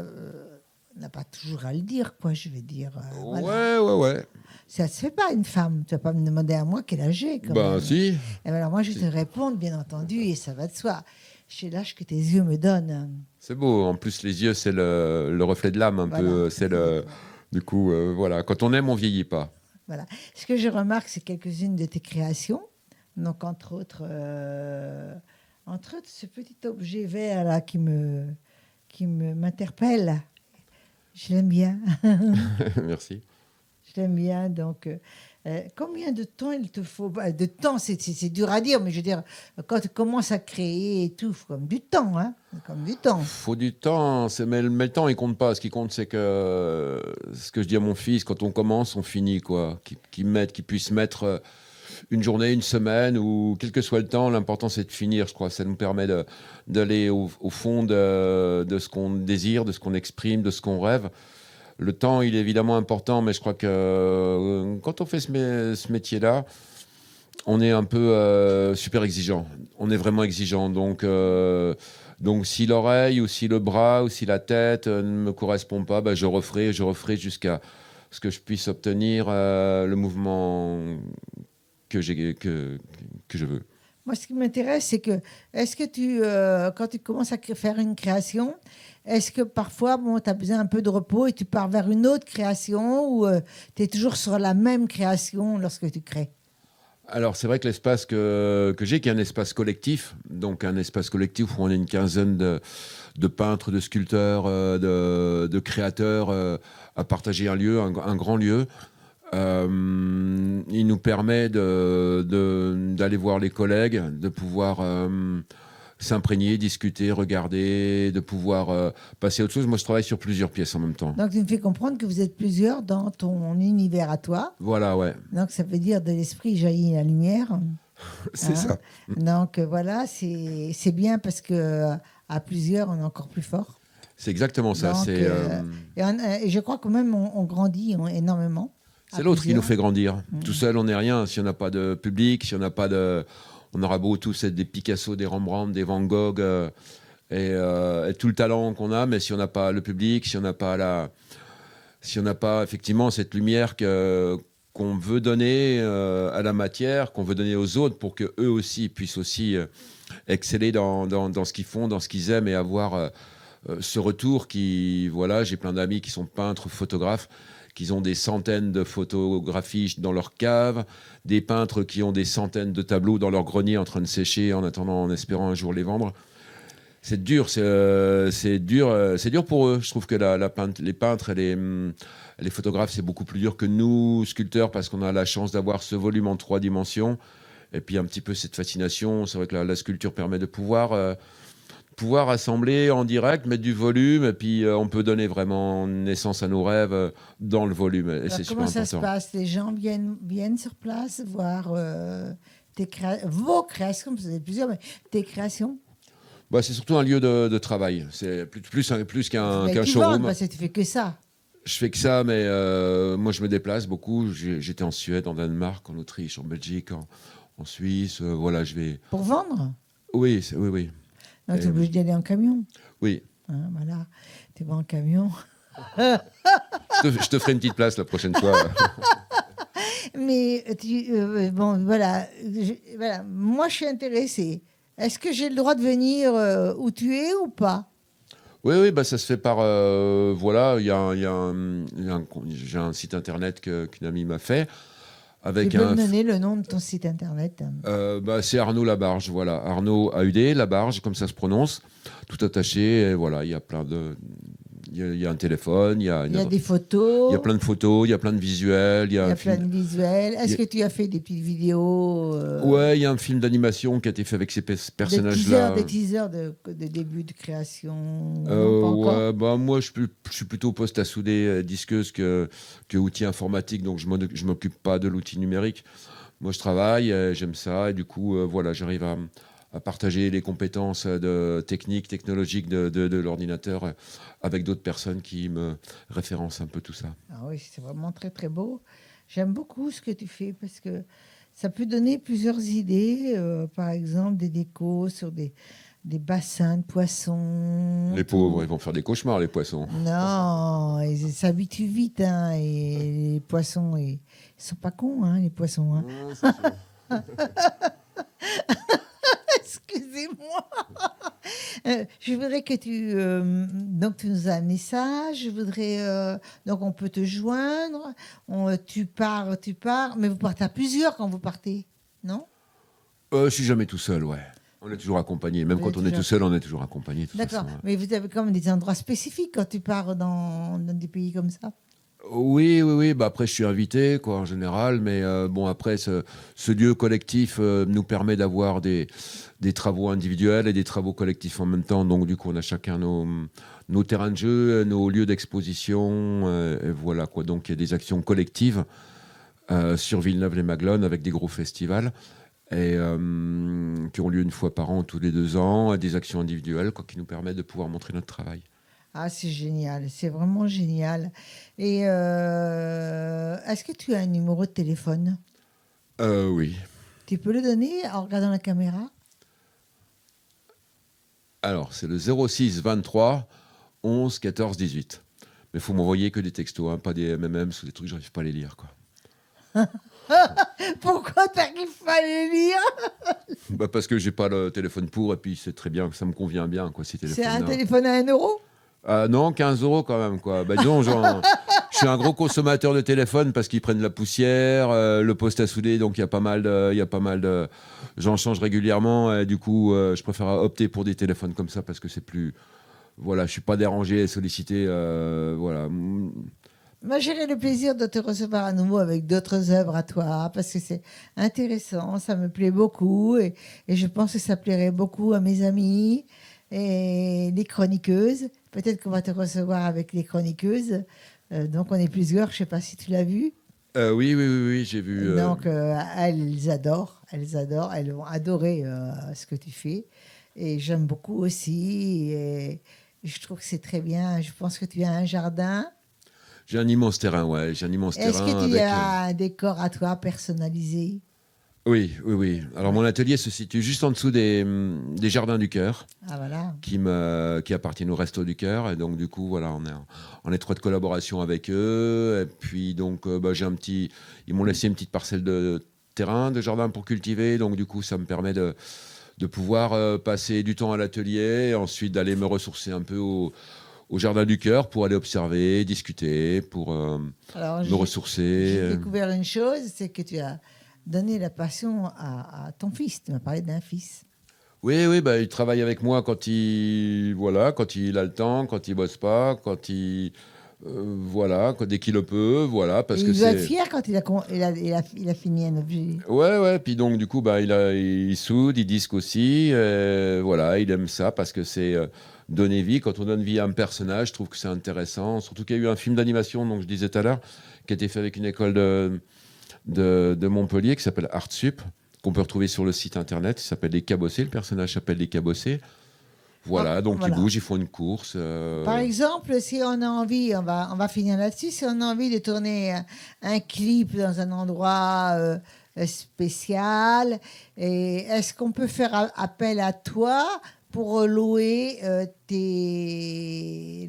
On n'a pas toujours à le dire, quoi, je veux dire.
Voilà. Ouais.
Ça se fait pas, une femme. Tu vas pas me demander à moi quel âge j'ai.
Si.
Et alors moi, je te réponds, bien entendu, et ça va de soi. J'ai l'âge que tes yeux me donnent.
C'est beau. En plus, les yeux, c'est le reflet de l'âme, un peu. C'est du coup, voilà. Quand on aime, on vieillit pas.
Voilà. Ce que je remarque, c'est quelques-unes de tes créations. Donc, entre autres, ce petit objet vert là qui m'interpelle. Je l'aime bien.
Merci.
Je l'aime bien. Donc, combien de temps il te faut? De temps, c'est dur à dire, mais je veux dire, quand tu commences à créer et tout, il faut comme du temps, hein. Comme du temps.
Faut du temps, mais le temps, il compte pas. Ce qui compte, c'est que ce que je dis à mon fils, quand on commence, on finit, quoi. Qu'il puisse mettre une journée, une semaine, ou quel que soit le temps, l'important c'est de finir, je crois. Ça nous permet d'aller au fond de ce qu'on désire, de ce qu'on exprime, de ce qu'on rêve. Le temps, il est évidemment important, mais je crois que quand on fait ce métier-là, on est un peu super exigeant. On est vraiment exigeant. Donc si l'oreille, ou si le bras, ou si la tête ne me correspond pas, je referai jusqu'à ce que je puisse obtenir le mouvement que je veux.
Moi, ce qui m'intéresse, c'est que, est-ce que quand tu commences à faire une création, est-ce que parfois, tu as besoin un peu de repos et tu pars vers une autre création, ou tu es toujours sur la même création lorsque tu crées?
Alors, c'est vrai que l'espace que j'ai, qui est un espace collectif, donc un espace collectif où on est une quinzaine de peintres, de sculpteurs, de créateurs à partager un lieu, un grand lieu. Il nous permet d'aller voir les collègues, de pouvoir s'imprégner, discuter, regarder, de pouvoir passer à autre chose. Moi, je travaille sur plusieurs pièces en même temps.
Donc, tu me fais comprendre que vous êtes plusieurs dans ton univers à toi.
Voilà, ouais.
Donc, ça veut dire de l'esprit jaillit la lumière.
C'est ça.
Donc, voilà, c'est bien parce que à plusieurs, on est encore plus fort.
C'est exactement ça.
Donc, et je crois que même on grandit énormément.
C'est l'autre qui nous fait grandir. Tout seul, on n'est rien. Si on n'a pas de public, si on n'a pas de... On aura beau tous être des Picasso, des Rembrandt, des Van Gogh, et tout le talent qu'on a, mais si on n'a pas le public, si on n'a pas effectivement cette lumière qu'on veut donner à la matière, qu'on veut donner aux autres pour qu'eux aussi puissent aussi exceller dans ce qu'ils font, dans ce qu'ils aiment, et avoir ce retour qui... Voilà, j'ai plein d'amis qui sont peintres, photographes, qui ont des centaines de photographies dans leur cave, des peintres qui ont des centaines de tableaux dans leur grenier en train de sécher en attendant, en espérant un jour les vendre. C'est dur, c'est dur pour eux. Je trouve que les peintres et les photographes, c'est beaucoup plus dur que nous, sculpteurs, parce qu'on a la chance d'avoir ce volume en 3 dimensions. Et puis un petit peu cette fascination. C'est vrai que la sculpture permet de pouvoir assembler en direct, mettre du volume, et puis on peut donner vraiment naissance à nos rêves dans le volume. Et c'est super important.
Comment ça se passe? Les gens viennent sur place voir vos créations, vous avez plusieurs, mais tes créations?
C'est surtout un lieu de travail. C'est plus qu'un showroom.
Parce que tu fais que ça.
Je fais que ça, mais moi je me déplace beaucoup. J'étais en Suède, en Danemark, en Autriche, en Belgique, en Suisse. Voilà, je vais...
Pour vendre?
Oui.
Donc, tu es obligé d'y aller en camion.
Oui.
Voilà, tu vas en camion.
Je te ferai une petite place la prochaine fois.
Mais, voilà, moi, je suis intéressée. Est-ce que j'ai le droit de venir où tu es ou pas?
Oui, ça se fait par... voilà, j'ai un site internet qu'une amie m'a fait. Avec
tu peux me donner le nom de ton site internet?
C'est Arnaud Labarge, voilà. Arnaud AUD, Labarge, comme ça se prononce, tout attaché. Et voilà, il y a plein de... Il y a un téléphone, il y a
des photos.
Il y a plein de photos, il y a plein de visuels. Il y a
plein de visuels. Est-ce que tu as fait des petites vidéos
Ouais, il y a un film d'animation qui a été fait avec ces personnages-là.
Des teasers de début de création?
Moi, je suis plutôt poste à souder, disqueuse que outil informatique, donc je m'occupe pas de l'outil numérique. Moi, je travaille, j'aime ça, et du coup, j'arrive à partager les compétences technologiques de l'ordinateur avec d'autres personnes qui me référencent un peu tout ça.
Ah oui, c'est vraiment très, très beau. J'aime beaucoup ce que tu fais parce que ça peut donner plusieurs idées. Par exemple, des décos sur des bassins de poissons.
Les pauvres, ils vont faire des cauchemars, les poissons.
Non, ils s'habituent vite. Et les poissons, ils sont pas cons, les poissons.
Ouais, c'est sûr.
Excusez-moi. Je voudrais que tu nous as un message. Je voudrais donc on peut te joindre. Tu pars, mais vous partez à plusieurs quand vous partez, non?
Je suis jamais tout seul, ouais. On est toujours accompagné. Même quand on est tout seul, on est toujours accompagné.
D'accord. Mais vous avez quand même des endroits spécifiques quand tu pars dans des pays comme ça?
Oui. Après, je suis invité, en général. Mais après, ce lieu collectif nous permet d'avoir des travaux individuels et des travaux collectifs en même temps. Donc, du coup, on a chacun nos terrains de jeu, nos lieux d'exposition. Et voilà, quoi. Donc, il y a des actions collectives sur Villeneuve-les-Maglones avec des gros festivals et qui ont lieu une fois par an, tous les 2 ans, des actions individuelles quoi, qui nous permettent de pouvoir montrer notre travail.
Ah, c'est génial, c'est vraiment génial. Et est-ce que tu as un numéro de téléphone?
Oui.
Tu peux le donner en regardant la caméra?
Alors, c'est le 06 23 11 14 18. Mais il faut m'envoyer que des textos, hein, pas des MMM ou des trucs, j'arrive pas à les lire. Quoi.
Pourquoi t'arrives pas à les lire?
Bah parce que j'ai pas le téléphone pour, et puis c'est très bien, ça me convient bien. Quoi, ces
C'est un
téléphones-là.
téléphone à 1 euro?
Non, 15 € quand même. Quoi. Bah, disons, je suis un gros consommateur de téléphone parce qu'ils prennent de la poussière, le poste à souder, donc il y a pas mal de... J'en change régulièrement, et du coup, je préfère opter pour des téléphones comme ça parce que c'est plus... Voilà, je suis pas dérangé et sollicité. Voilà.
Moi, j'aurais le plaisir de te recevoir à nouveau avec d'autres œuvres à toi, parce que c'est intéressant, ça me plaît beaucoup, et je pense que ça plairait beaucoup à mes amis et les chroniqueuses. Peut-être qu'on va te recevoir avec les chroniqueuses. Donc, on est plusieurs, je ne sais pas si tu l'as vu.
Oui, j'ai vu.
Donc, elles adorent, elles vont adorer ce que tu fais. Et j'aime beaucoup aussi, et je trouve que c'est très bien. Je pense que tu as un jardin.
J'ai un immense terrain, ouais. J'ai un immense
Est-ce
terrain.
que tu
avec,
as un décor à toi personnalisé?
Oui. Alors, mon atelier se situe juste en dessous des Jardins du Cœur,
Ah, voilà.
qui appartiennent au Resto du Cœur. Et donc, du coup, voilà, on est en étroite collaboration avec eux. Et puis, donc, ils m'ont laissé une petite parcelle de terrain, de jardin pour cultiver. Donc, du coup, ça me permet de pouvoir passer du temps à l'atelier et ensuite d'aller me ressourcer un peu au Jardin du Cœur pour aller observer, discuter, pour
Alors,
me ressourcer.
J'ai découvert une chose, c'est que tu as donné la passion à ton fils. Tu m'as parlé d'un fils.
Oui, bah, il travaille avec moi quand il a le temps, quand il bosse pas, quand il dès qu'il le peut, voilà, parce
Et
que
il doit
c'est.
être fier quand il a fini un objet.
Ouais, puis donc du coup, bah, il soude, il disque aussi, voilà, il aime ça parce que c'est donner vie. Quand on donne vie à un personnage, je trouve que c'est intéressant. Surtout qu'il y a eu un film d'animation, donc je disais tout à l'heure, qui a été fait avec une école de Montpellier qui s'appelle Artsup, qu'on peut retrouver sur le site internet. Il s'appelle Les Cabossés. Le personnage s'appelle Les Cabossés. Voilà, donc
voilà.
ils bougent, ils font une course.
Par exemple, si on a envie, on va finir là-dessus, si on a envie de tourner un clip dans un endroit spécial, et est-ce qu'on peut faire appel à toi pour louer tes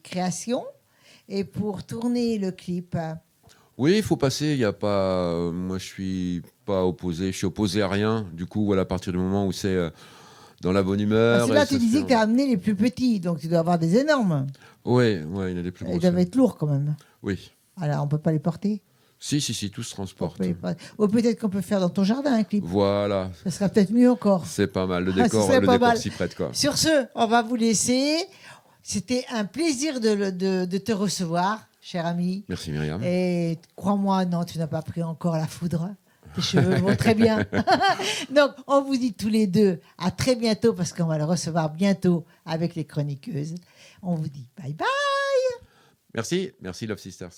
créations et pour tourner le clip?
Oui, il faut passer. Il y a pas. Moi, je suis pas opposé. Je suis opposé à rien. Du coup, voilà, à partir du moment où c'est dans la bonne humeur.
Parce que là,
et
tu
ça
disais
fait
que tu as amené les plus petits, donc tu dois avoir des énormes.
Ouais, il y en a des plus
Ils
grosses.
doivent être lourds quand même.
Oui.
Alors, on peut pas les porter.
Si, tout se
On
transporte.
peut les porter. Ou peut-être qu'on peut faire dans ton jardin un clip.
Voilà.
Ça sera peut-être mieux encore.
C'est pas mal. Le
Ah, ce
décor,
serait pas mal.
s'y prête, quoi.
Sur ce, on va vous laisser. C'était un plaisir de te recevoir, cher ami.
Merci, Myriam.
Et crois-moi, non, tu n'as pas pris encore la foudre. Tes cheveux vont très bien. Donc, on vous dit tous les deux à très bientôt parce qu'on va le recevoir bientôt avec les chroniqueuses. On vous dit bye bye.
Merci, Love Sisters.